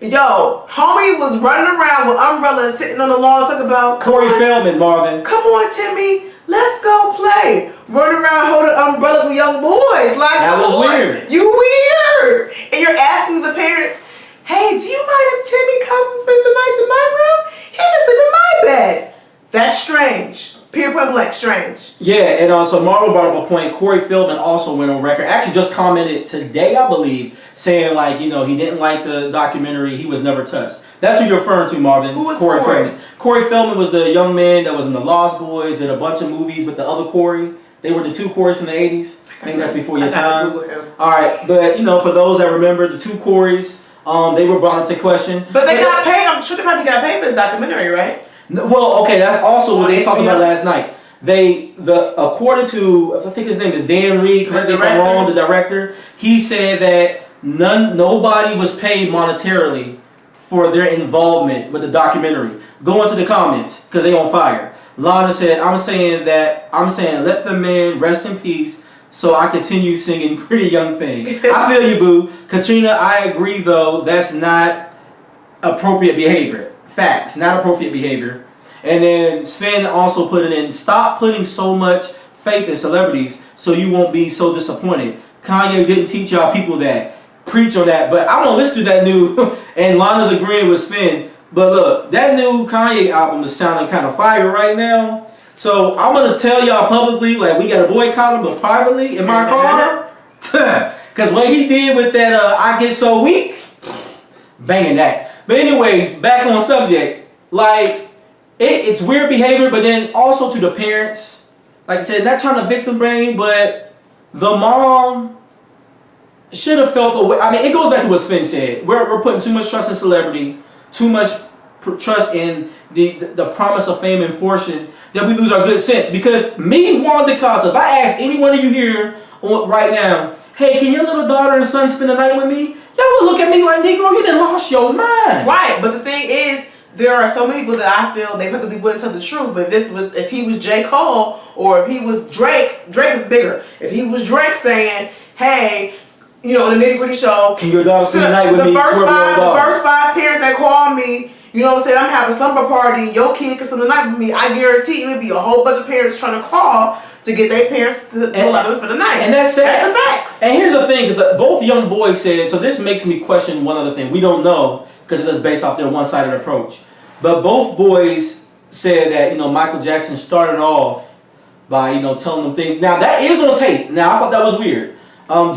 S3: Yo, homie was running around with umbrellas sitting on the lawn talking about
S2: Corey Feldman, Marvin.
S3: Come on, Timmy, let's go play. Running around holding umbrellas with young boys. Like,
S2: that was weird.
S3: You weird. And you're asking the parents, hey, do you mind if Timmy comes and spends the night in my room? He can sleep in my bed. That's strange. Period, point blank, strange.
S2: Yeah, and so Marvel brought up a point. Corey Feldman also went on record. Actually, just commented today, I believe, saying like, you know, he didn't like the documentary. He was never touched. That's who you're referring to, Marvin.
S3: Who was
S2: Corey Feldman? Corey Feldman was the young man that was in the Lost Boys. Did a bunch of movies with the other Corey. They were the 2 Corys from the 80s. Maybe that's before your time. All right, but you know, for those that remember the 2 Corys, they were brought into question.
S3: But they got paid. I'm sure they probably got paid for this documentary, right?
S2: Well, okay, that's also what they talked about last night. According to, I think his name is Dan Reed, correct me if I'm wrong, the director, he said that nobody was paid monetarily for their involvement with the documentary. Go into the comments, because they on fire. Lana said, I'm saying let the man rest in peace so I continue singing Pretty Young Thing. I feel you, boo. Katrina, I agree, though, that's not appropriate behavior. Facts, not appropriate behavior. And then Sven also put it in, stop putting so much faith in celebrities so you won't be so disappointed. Kanye didn't teach y'all people that. Preach on that. But I don't listen to that new, and Lana's agreeing with Sven. But look, that new Kanye album is sounding kind of fire right now. So I'm going to tell y'all publicly, like, we got to boycott him, but privately, in my car, because what he did with that I Get So Weak, banging that. But anyways, back on subject, like, it's weird behavior, but then also to the parents, like I said, not trying to victim blame, but the mom should have felt the way. I mean, it goes back to what Sven said. We're putting too much trust in celebrity, too much trust in the promise of fame and fortune, that we lose our good sense. Because me, Juan DeCasa, if I ask any one of you here right now, hey, can your little daughter and son spend the night with me? Y'all would look at me like, Negro, you done lost your mind.
S3: Right, but the thing is, there are so many people that I feel they probably wouldn't tell the truth. But if he was J. Cole or if he was Drake, Drake is bigger. If he was Drake saying, hey, on the Nitty Gritty show,
S2: can your daughter spend the night with me?
S3: The first five parents that call me, you know what I'm saying, I'm having a slumber party, your kid can spend the night with me, I guarantee it would be a whole bunch of parents trying to call to get their parents to allow them to spend the night.
S2: And that's
S3: the facts.
S2: And here's the thing, because both young boys said, so this makes me question one other thing. We don't know, because it's based off their one-sided approach. But both boys said that, Michael Jackson started off by, telling them things. Now, that is on tape. Now, I thought that was weird.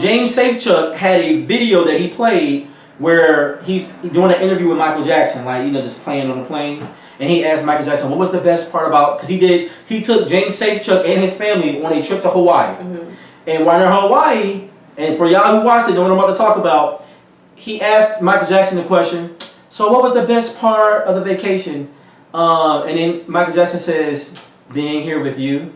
S2: James Safechuck had a video that he played where he's doing an interview with Michael Jackson, like, just playing on the plane. And he asked Michael Jackson, what was the best part about, because he took James Safechuck and his family on a trip to Hawaii. Mm-hmm. And while they're in Hawaii, and for y'all who watched it, know what I'm about to talk about, he asked Michael Jackson the question, so what was the best part of the vacation? And then Michael Jackson says, being here with you.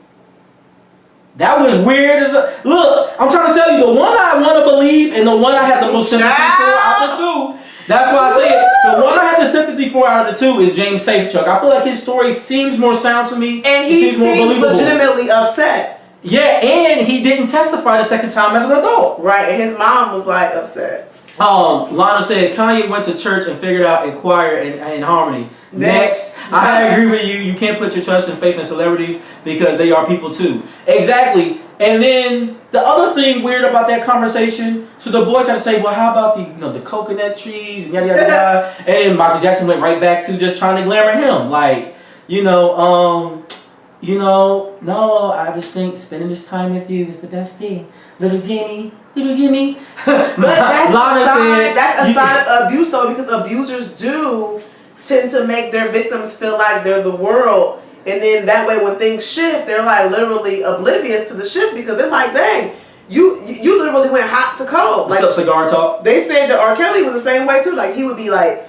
S2: That was weird as a... Look, I'm trying to tell you, the one I want to believe and the one I have the most sympathy for out of the two, that's why I say it. The one I have the sympathy for out of the two is James Safechuck. I feel like his story seems more sound to me.
S3: And he seems more believable. Legitimately upset.
S2: Yeah, and he didn't testify the second time as an adult.
S3: Right, and his mom was like upset.
S2: Lana said Kanye went to church and figured out a choir and harmony. Next, I agree with you. You can't put your trust and faith in celebrities because they are people too. Exactly. And then the other thing weird about that conversation, so the boy tried to say, well, how about the coconut trees and yada yada yada, and Michael Jackson went right back to just trying to glamour him, like, no, I just think spending this time with you is the best thing, little Jimmy. But
S3: that's a sign of abuse though, because abusers do tend to make their victims feel like they're the world. And then that way when things shift, they're like literally oblivious to the shift because they're like, dang, you literally went hot to cold.
S2: What's up, cigar talk?
S3: They said that R. Kelly was the same way too. Like he would be like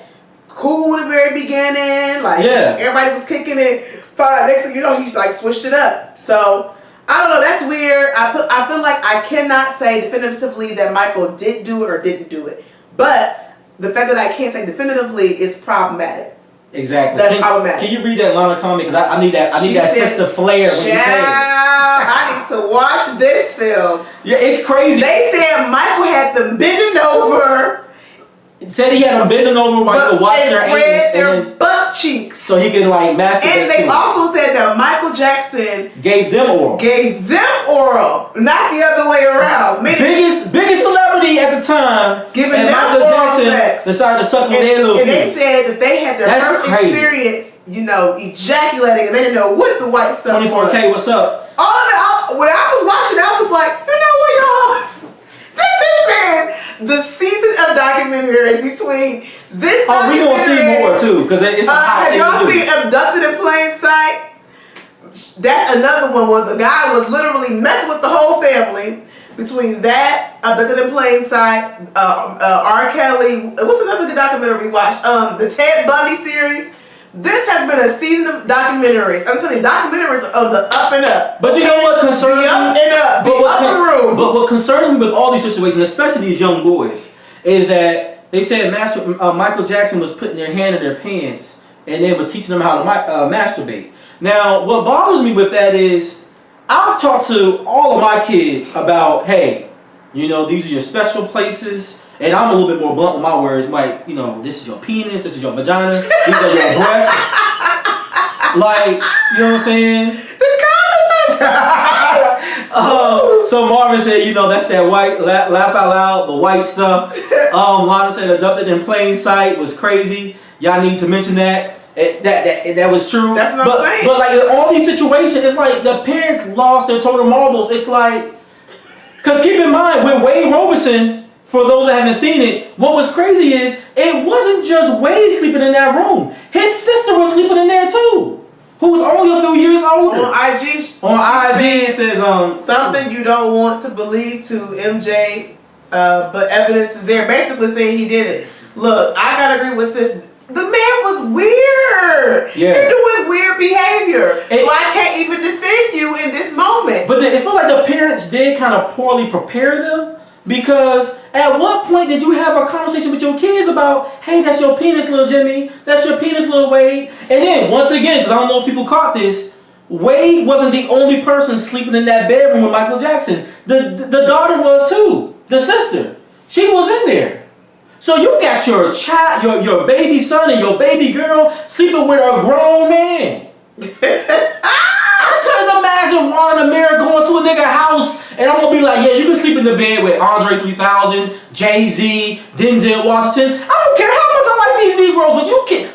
S3: cool in the very beginning, like everybody was kicking it. Fine, next thing you know, he's like switched it up. So I don't know, that's weird. I feel like I cannot say definitively that Michael did do it or didn't do it. But the fact that I can't say definitively is problematic.
S2: Exactly.
S3: That's problematic.
S2: Can you read that Lana comment? Because I need that. I need that sister flair when you say it.
S3: I need to watch this film.
S2: Yeah, it's crazy.
S3: They said Michael had them bending over.
S2: Said he had them bending over while he could watch their ankles
S3: their butt cheeks,
S2: so he could like masturbate.
S3: And they also said that Michael Jackson
S2: gave them oral,
S3: not the other way around.
S2: Biggest celebrity at the time,
S3: giving
S2: and
S3: them
S2: Michael
S3: oral
S2: Jackson
S3: sex.
S2: Decided to suck on their little
S3: And they said that they had their first experience, ejaculating, and they didn't know what the white stuff
S2: 24K,
S3: was.
S2: what's up?
S3: When I was watching, I was like, you know what, y'all? This has been the season of documentaries between this documentary.
S2: We gonna see more too, because it's a hot thing.
S3: Have y'all seen Abducted in Plain Sight? That's another one where the guy was literally messing with the whole family. Between that, Abducted in Plain Sight, R. Kelly, what's another good documentary we watched? The Ted Bundy series. This has been a season of documentaries. I'm telling you, documentaries are of the up and up.
S2: But you know what concerns me?
S3: The up and up, the upper room.
S2: But what concerns me with all these situations, especially these young boys, is that they said Michael Jackson was putting their hand in their pants and then was teaching them how to masturbate. Now, what bothers me with that is I've talked to all of my kids about, hey, these are your special places. And I'm a little bit more blunt with my words, like, this is your penis, this is your vagina, these are your breasts. Like, you know what I'm saying?
S3: The comments are
S2: so Marvin said, that's that white, laugh out loud, the white stuff. Lana said Abducted in Plain Sight was crazy. Y'all need to mention that. That was true.
S3: That's what I'm saying.
S2: But like in all these situations, it's like the parents lost their total marbles. It's like, because keep in mind, with Wade Robertson, for those that haven't seen it, what was crazy is it wasn't just Wade sleeping in that room. His sister was sleeping in there too, who was only a few years older.
S3: On IG,
S2: it says
S3: something you don't want to believe to MJ, but evidence is there. Basically saying he did it. Look, I gotta agree with sis. The man was weird.
S2: Yeah.
S3: You're doing weird behavior. So I can't even defend you in this moment.
S2: But it's not like the parents did kind of poorly prepare them. Because at what point did you have a conversation with your kids about, hey, that's your penis, little Jimmy, that's your penis, little Wade? And then, once again, because I don't know if people caught this, Wade wasn't the only person sleeping in that bedroom with Michael Jackson. The daughter was too, the sister. She was in there. So you got your child, your baby son and your baby girl sleeping with a grown man. I couldn't imagine Warren Amir going to a nigga house and I'm gonna be like, yeah, you can sleep in the bed with Andre 3000, Jay-Z, Denzel Washington. I don't care how much I like these Negroes, but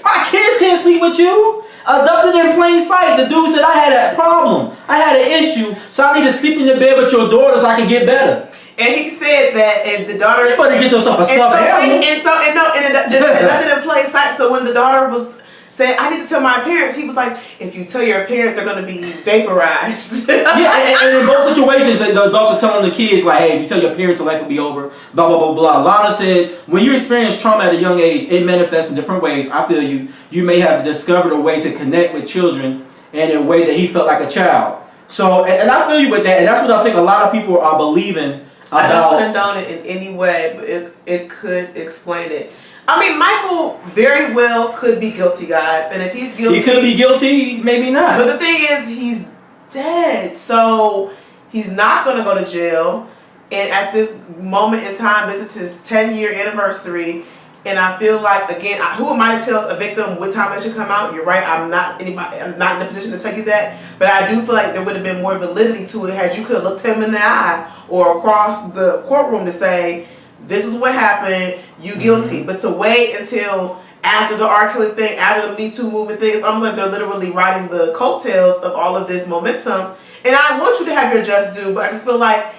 S2: my kids can't sleep with you. Abducted in plain sight. The dude said I had a problem. I had an issue, so I need to sleep in the bed with your daughter so I can get better.
S3: And he said that if the daughter,
S2: you better get yourself a stuffed animal.
S3: Abducted in plain sight. So when the daughter was said, I need to tell my parents, he was like, if you tell your parents, they're going to be vaporized.
S2: Yeah, and in both situations, the adults are telling the kids, like, hey, if you tell your parents, your life will be over, blah, blah, blah, blah. Lana said, when you experience trauma at a young age, it manifests in different ways. I feel you. You may have discovered a way to connect with children in a way that he felt like a child. So, and I feel you with that, and that's what I think a lot of people are believing about.
S3: I don't condone it in any way, but it could explain it. I mean, Michael very well could be guilty, guys. And if he's guilty...
S2: He could be guilty, maybe not.
S3: But the thing is, he's dead. So, he's not going to go to jail. And at this moment in time, this is his 10-year anniversary. And I feel like, again, who am I to tell a victim what time they should come out? You're right. I'm not in a position to tell you that. But I do feel like there would have been more validity to it had you could have looked him in the eye or across the courtroom to say, this is what happened, you guilty. But to wait until after the R. Kelly thing, after the Me Too movement thing, it's almost like they're literally riding the coattails of all of this momentum. And I want you to have your just due, but I just feel like,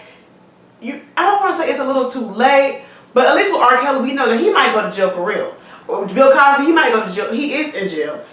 S3: I don't want to say it's a little too late, but at least with R. Kelly, we know that he might go to jail for real. Or Bill Cosby, he might go to jail. He is in jail.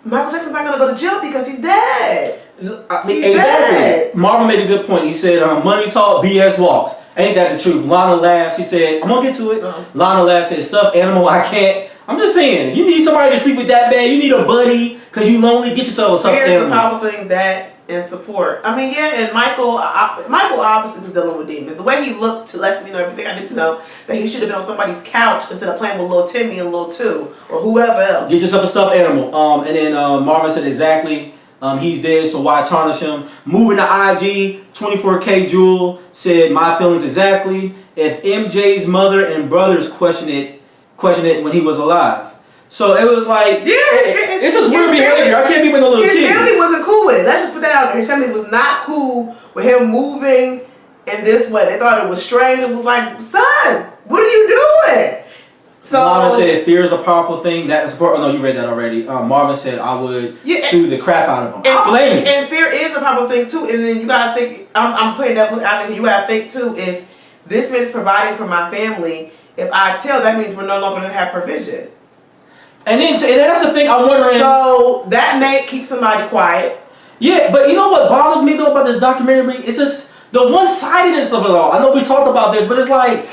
S3: Michael Jackson's not going to go to jail because he's dead. He's
S2: exactly.
S3: dead.
S2: Marvin made a good point. He said, money talk, BS walks. Ain't that the truth? Lana laughs. She said, I'm going to get to it. Lana laughs, said, stuffed animal, I can't. I'm just saying, you need somebody to sleep with that bad. You need a buddy because you lonely. Get yourself a stuffed animal.
S3: Here's the powerful thing, that and support. I mean, yeah, and Michael obviously was dealing with demons. The way he looked lets me know everything I need to know, that he should have been on somebody's couch instead of playing with little Timmy and little Two or whoever else.
S2: Get yourself a stuffed animal. And then Marvin said exactly. He's dead, so why tarnish him? Moving to IG, 24K Jewel said, my feelings exactly. If MJ's mother and brothers questioned it when he was alive. So it was like, it's just weird behavior. I can't be with no little kids.
S3: His family wasn't cool with it. Let's just put that out there. His family was not cool with him moving in this way. They thought it was strange. It was like, son, what are you doing? So
S2: Lana said, fear is a powerful thing. That is support. Oh no, you read that already. Marvin said, I would sue the crap out of him. I blame him.
S3: And fear is a powerful thing too. And then you gotta think. I'm putting that out there. You gotta think too. If this man is providing for my family, if I tell, that means we're no longer gonna have provision.
S2: And then that's the thing I'm wondering.
S3: So that may keep somebody quiet.
S2: Yeah, but you know what bothers me though about this documentary? It's just the one-sidedness of it all. I know we talked about this, but it's like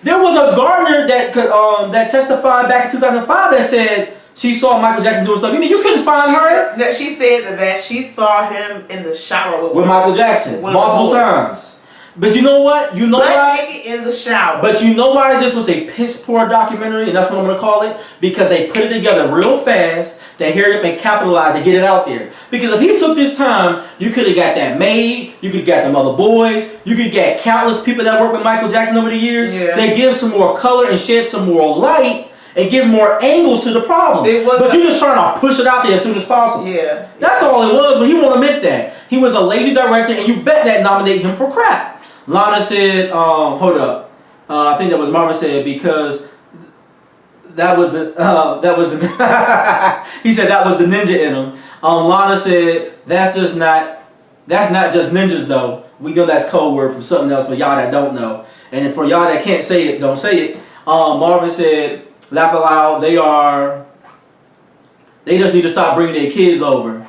S2: there was a gardener that could that testified back in 2005 that said she saw Michael Jackson doing stuff. You mean you couldn't find her?
S3: She said that she saw him in the shower with
S2: Michael Jackson multiple times. But you know what? You know why?
S3: Naked in the shower.
S2: But you know why this was a piss poor documentary, and that's what I'm gonna call it? Because they put it together real fast, they hurried up and capitalized to get it out there. Because if he took this time, you could have got that maid, you could have got them other boys, you could get countless people that worked with Michael Jackson over the years.
S3: Yeah.
S2: They give some more color and shed some more light and give more angles to the problem. But you're just trying to push it out there as soon as possible.
S3: Yeah.
S2: That's all it was, but he won't admit that. He was a lazy director, and you bet that nominated him for crap. Lana said, hold up. I think that was Marvin said, because that was the he said that was the ninja in him. Lana said, that's not just ninjas though. We know that's code word from something else for y'all that don't know. And for y'all that can't say it, don't say it. Marvin said, laugh aloud, they just need to stop bringing their kids over.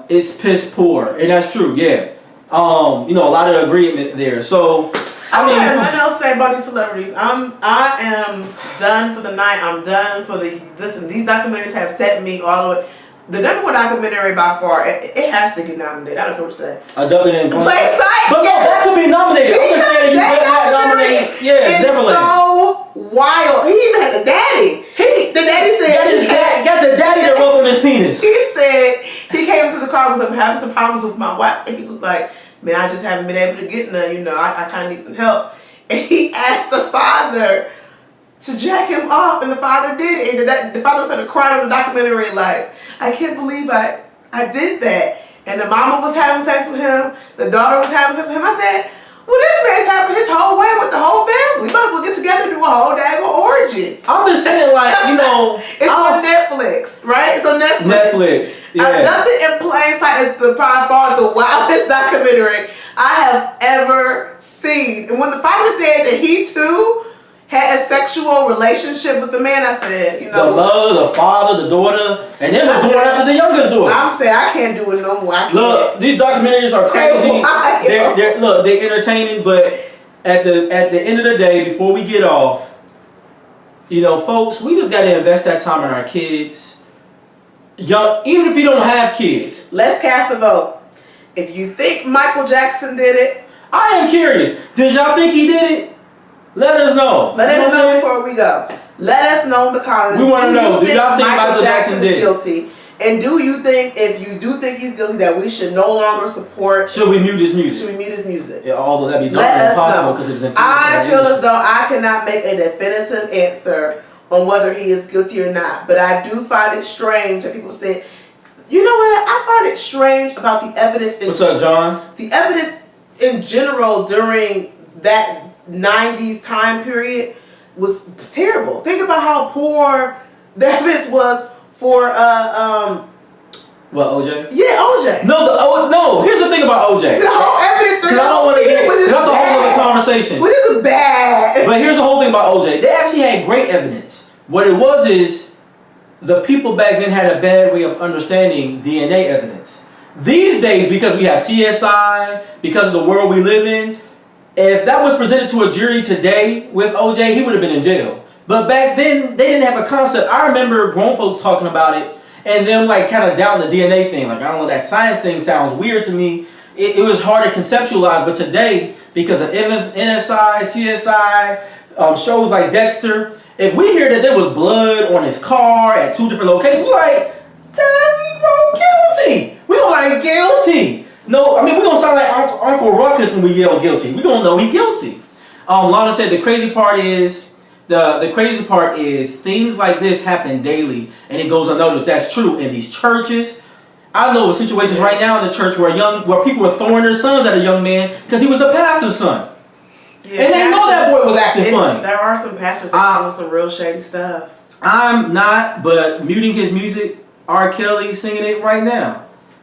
S2: It's piss poor. And that's true, yeah. A lot of agreement there. So, I mean,
S3: what else say about these celebrities? I am done for the night. I'm done for listen, these documentaries have set me all the way. the number one documentary by far, it has to get nominated. I don't care what you say.
S2: A W in
S3: Plain Sight.
S2: But no, that could be nominated. I'm just saying you better not nominate. Yeah,
S3: it's
S2: Neverland.
S3: So wild. He even had the daddy. The daddy said
S2: got the daddy that rubbed on his penis.
S3: He said he came into the car and was like, I'm having some problems with my wife, and he was like, man, I just haven't been able to get none. You know, I kind of need some help. And he asked the father to jack him off, and the father did it. And the father started crying on the documentary like, I can't believe I did that. And the mama was having sex with him. The daughter was having sex with him. I said, well, this man's having his whole way with the whole family. You might as well get together and do a whole daggone orgy.
S2: I'm just saying, like, you know.
S3: It's on Netflix, right? It's on Netflix.
S2: Yeah.
S3: Nothing in Plain Sight is by far the wildest documentary I have ever seen. And when the father said that he too had a sexual relationship with the man, I said, you know,
S2: the mother, the father, the daughter, and then was going after the youngest daughter.
S3: I'm saying I can't do it no more. I can't.
S2: Look, these documentaries are crazy. They're entertaining, but at the end of the day, before we get off, you know, folks, we just got to invest that time in our kids. Young, even if you don't have kids,
S3: let's cast a vote. If you think Michael Jackson did it,
S2: I am curious. Did y'all think he did it? Let us know.
S3: Let us know before we go. Let us know in the comments.
S2: We want to know. Do y'all think Michael Jackson did it?
S3: Guilty? And do you think, if you do think he's guilty, that we should no longer support?
S2: Should we mute his music?
S3: Should we mute his music?
S2: Yeah, although that'd be impossible because it was influenced.
S3: I feel as though I cannot make a definitive answer on whether he is guilty or not. But I do find it strange that people say, you know what? I find it strange about the evidence.
S2: What's up, John?
S3: The evidence in general during that 90s time period was terrible. Think about how poor the evidence was for
S2: what, OJ?
S3: Yeah, OJ.
S2: No. Here's the thing about OJ.
S3: The whole evidence,
S2: because I don't want to get. That's a whole other conversation.
S3: Which is bad.
S2: But here's the whole thing about OJ. They actually had great evidence. What it was is the people back then had a bad way of understanding DNA evidence. These days, because we have CSI, because of the world we live in, if that was presented to a jury today with OJ, he would have been in jail. But back then, they didn't have a concept. I remember grown folks talking about it and them like kind of doubting the DNA thing. Like, I don't know, that science thing sounds weird to me. It was hard to conceptualize. But today, because of NSI, CSI, shows like Dexter, if we hear that there was blood on his car at 2 different locations, we're like, we're guilty. We're like, guilty. No, I mean, we're going to sound like Uncle Ruckus when we yell guilty. We're going to know he's guilty. Lana said the crazy part is, things like this happen daily and it goes unnoticed. That's true in these churches. I know of situations right now in the church where people were throwing their sons at a young man because he was the pastor's son. Yeah, and they know that boy was acting funny.
S3: There are some pastors that doing some real shady stuff.
S2: I'm not, but muting his music, R. Kelly singing it right now.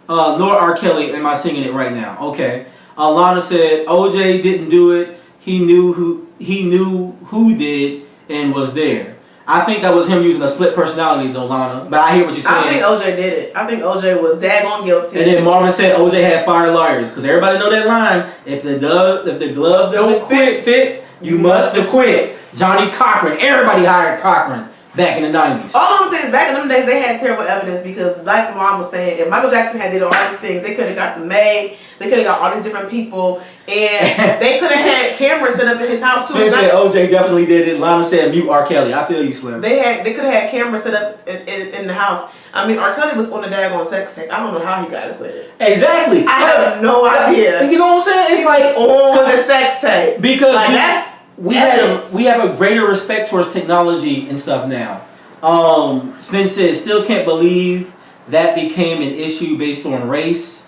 S2: Nor R. Kelly am I singing it right now. Okay. Lana said OJ didn't do it. He knew who did and was there. I think that was him using a split personality, though, Lana. But I hear what you're saying.
S3: I think OJ did it. I think OJ was daggone guilty.
S2: And then Marvin said OJ had fire lawyers because everybody know that line. If the glove doesn't fit, you must have quit. Johnny Cochran. Everybody hired Cochran back in the 90s.
S3: All I'm saying is back in them days they had terrible evidence because, like Mom was saying, if Michael Jackson had did all these things, they could have got them made. They could have got all these different people, and they could have had cameras set up in his house too.
S2: Slim said OJ definitely did it. Lana said mute R. Kelly. I feel you, Slim.
S3: They could have had cameras set up in the house. I mean, R. Kelly was on the daggone sex tape. I don't know how he got acquitted.
S2: Exactly.
S3: I have no idea.
S2: You know what I'm saying? It's like
S3: on the sex tape
S2: because
S3: like,
S2: we have a greater respect towards technology and stuff now. Sven says still can't believe that became an issue based on race.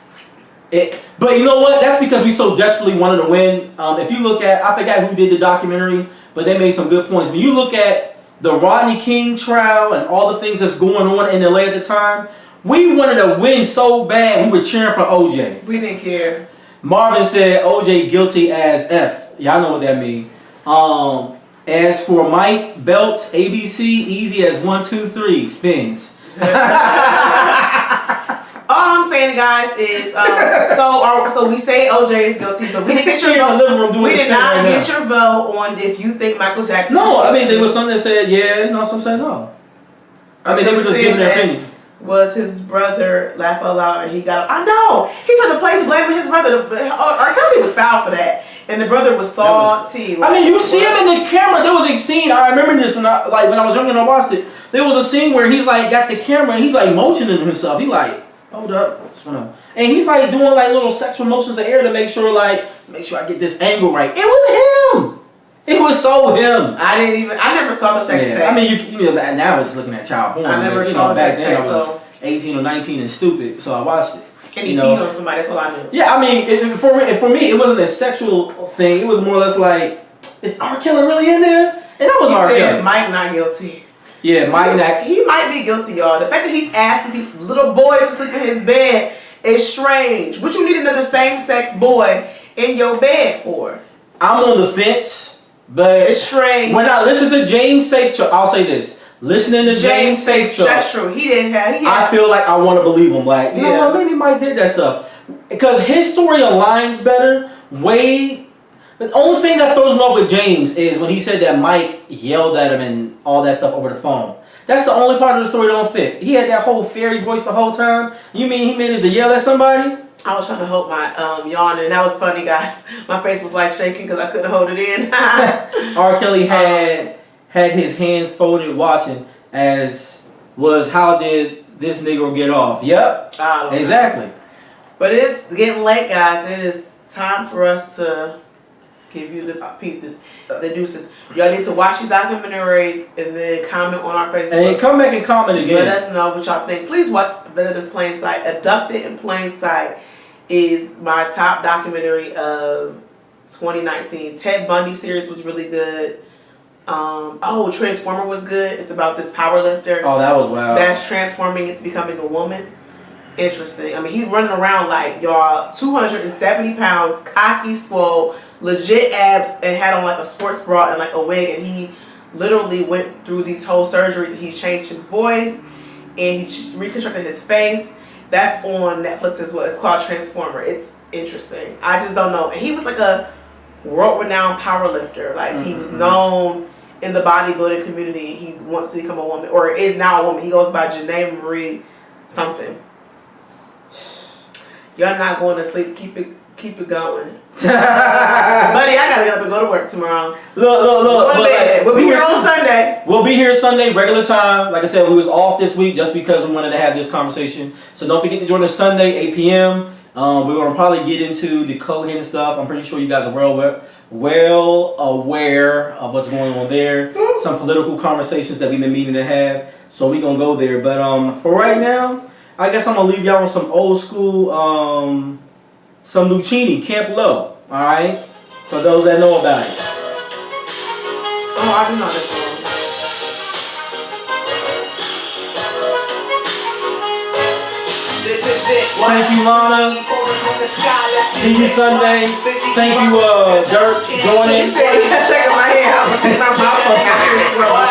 S2: But you know what? That's because we so desperately wanted to win. If you look at, I forgot who did the documentary, but they made some good points. When you look at the Rodney King trial and all the things that's going on in LA at the time, we wanted to win so bad. We were cheering for OJ.
S3: We didn't care.
S2: Marvin said OJ guilty as F. Y'all know what that means. As for Mike Belts, ABC, easy as 1, 2, 3 spins.
S3: All I'm saying, guys, is so we say OJ is guilty, but we didn't get your vote. We did not get your vote on if you think Michael Jackson.
S2: No, I mean there was some that said yeah, some said no. I mean they were just giving their opinion.
S3: was his brother laugh out loud and he got. I know he put the place blaming his brother. R. Kelly was foul for that, and the brother was salty.
S2: I mean, you see him in the camera. There was a scene. I remember this when I was younger and I watched it. There was a scene where he's like got the camera and he's like motioning himself. He like, hold up, and he's like doing like little sexual motions in the air to make sure I get this angle right. It was him. It was so him.
S3: I never saw the sex tape.
S2: I mean, you know, now it's looking at child porn.
S3: I never saw the
S2: back
S3: sex
S2: then
S3: tape,
S2: I was 18 or 19 and stupid, so I watched it.
S3: And he peed on somebody, that's all I knew.
S2: Yeah, I mean, for me, it wasn't a sexual thing. It was more or less like, is R. Kelly really in there? And that was R. Kelly.
S3: Mike not guilty.
S2: Yeah, Mike not.
S3: He might be guilty, y'all. The fact that he's asking little boys to sleep in his bed is strange. What you need another same-sex boy in your bed for?
S2: I'm on the fence. But
S3: it's strange.
S2: When I listen to James Safechuck, I'll say this. Listening to James Safechuck,
S3: that's true. He didn't have.
S2: I feel like I want to believe him. Like, you know what? Maybe Mike did that stuff because his story aligns better. The only thing that throws me off with James is when he said that Mike yelled at him and all that stuff over the phone. That's the only part of the story that don't fit. He had that whole fairy voice the whole time. You mean he managed to yell at somebody?
S3: I was trying to hold my yawn, and that was funny, guys. My face was like shaking because I couldn't hold it in.
S2: R. Kelly had his hands folded watching, as was how did this nigga get off? Yep, exactly.
S3: But it's getting late, guys. It is time for us to give you the pieces, the deuces. Y'all need to watch these documentaries and then comment on our Facebook.
S2: And come back and comment again.
S3: Let us know what y'all think. Please watch Better Than Plain Sight. Abducted in Plain Sight is my top documentary of 2019. Ted Bundy series was really good. Transformer was good. It's about this power lifter.
S2: Oh, that was wild.
S3: That's transforming into becoming a woman. Interesting. I mean, he's running around like, y'all, 270 pounds, cocky, swole, legit abs, and had on like a sports bra and like a wig, and he literally went through these whole surgeries, and he changed his voice and he reconstructed his face. That's on Netflix as well. It's called Transformer. It's interesting. I just don't know. And he was like a world-renowned power lifter. Like, he was known in the bodybuilding community. He wants to become a woman, or is now a woman. He goes by Janae Marie something. Y'all not going to sleep. Keep it going. Buddy, I gotta get up and go to work tomorrow.
S2: Look.
S3: We'll be here on Sunday.
S2: We'll be here Sunday, regular time. Like I said, we was off this week just because we wanted to have this conversation. So don't forget to join us Sunday, 8 p.m. We're going to probably get into the Cohen stuff. I'm pretty sure you guys are well aware of what's going on there. Some political conversations that we've been meaning to have. So we're going to go there. But for right now, I guess I'm going to leave y'all with some old school, some Lucchini, Camp Low. Alright? For those that know about it.
S3: Oh, I do know this one.
S2: Thank you, Lana. See you Sunday. Thank you, Dirk, joining.
S3: She said, yeah, shaking my head. I was thinking my mouth was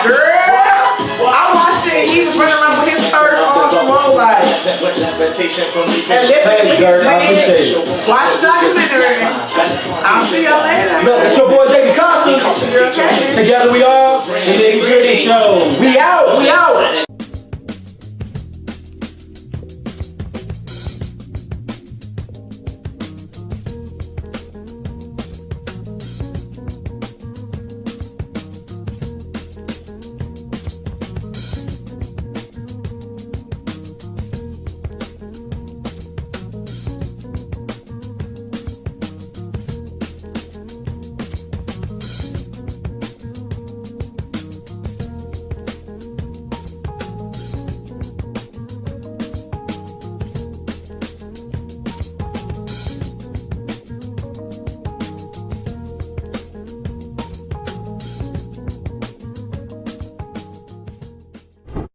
S3: girl. I watched it. He was running around with his purse all swole like.
S2: Thanks, Dirk. I appreciate it.
S3: Watch the documentary. I'll see y'all later.
S2: Look, it's your boy Jamie Costa. Together we are the Nitty Gritty Show. We out.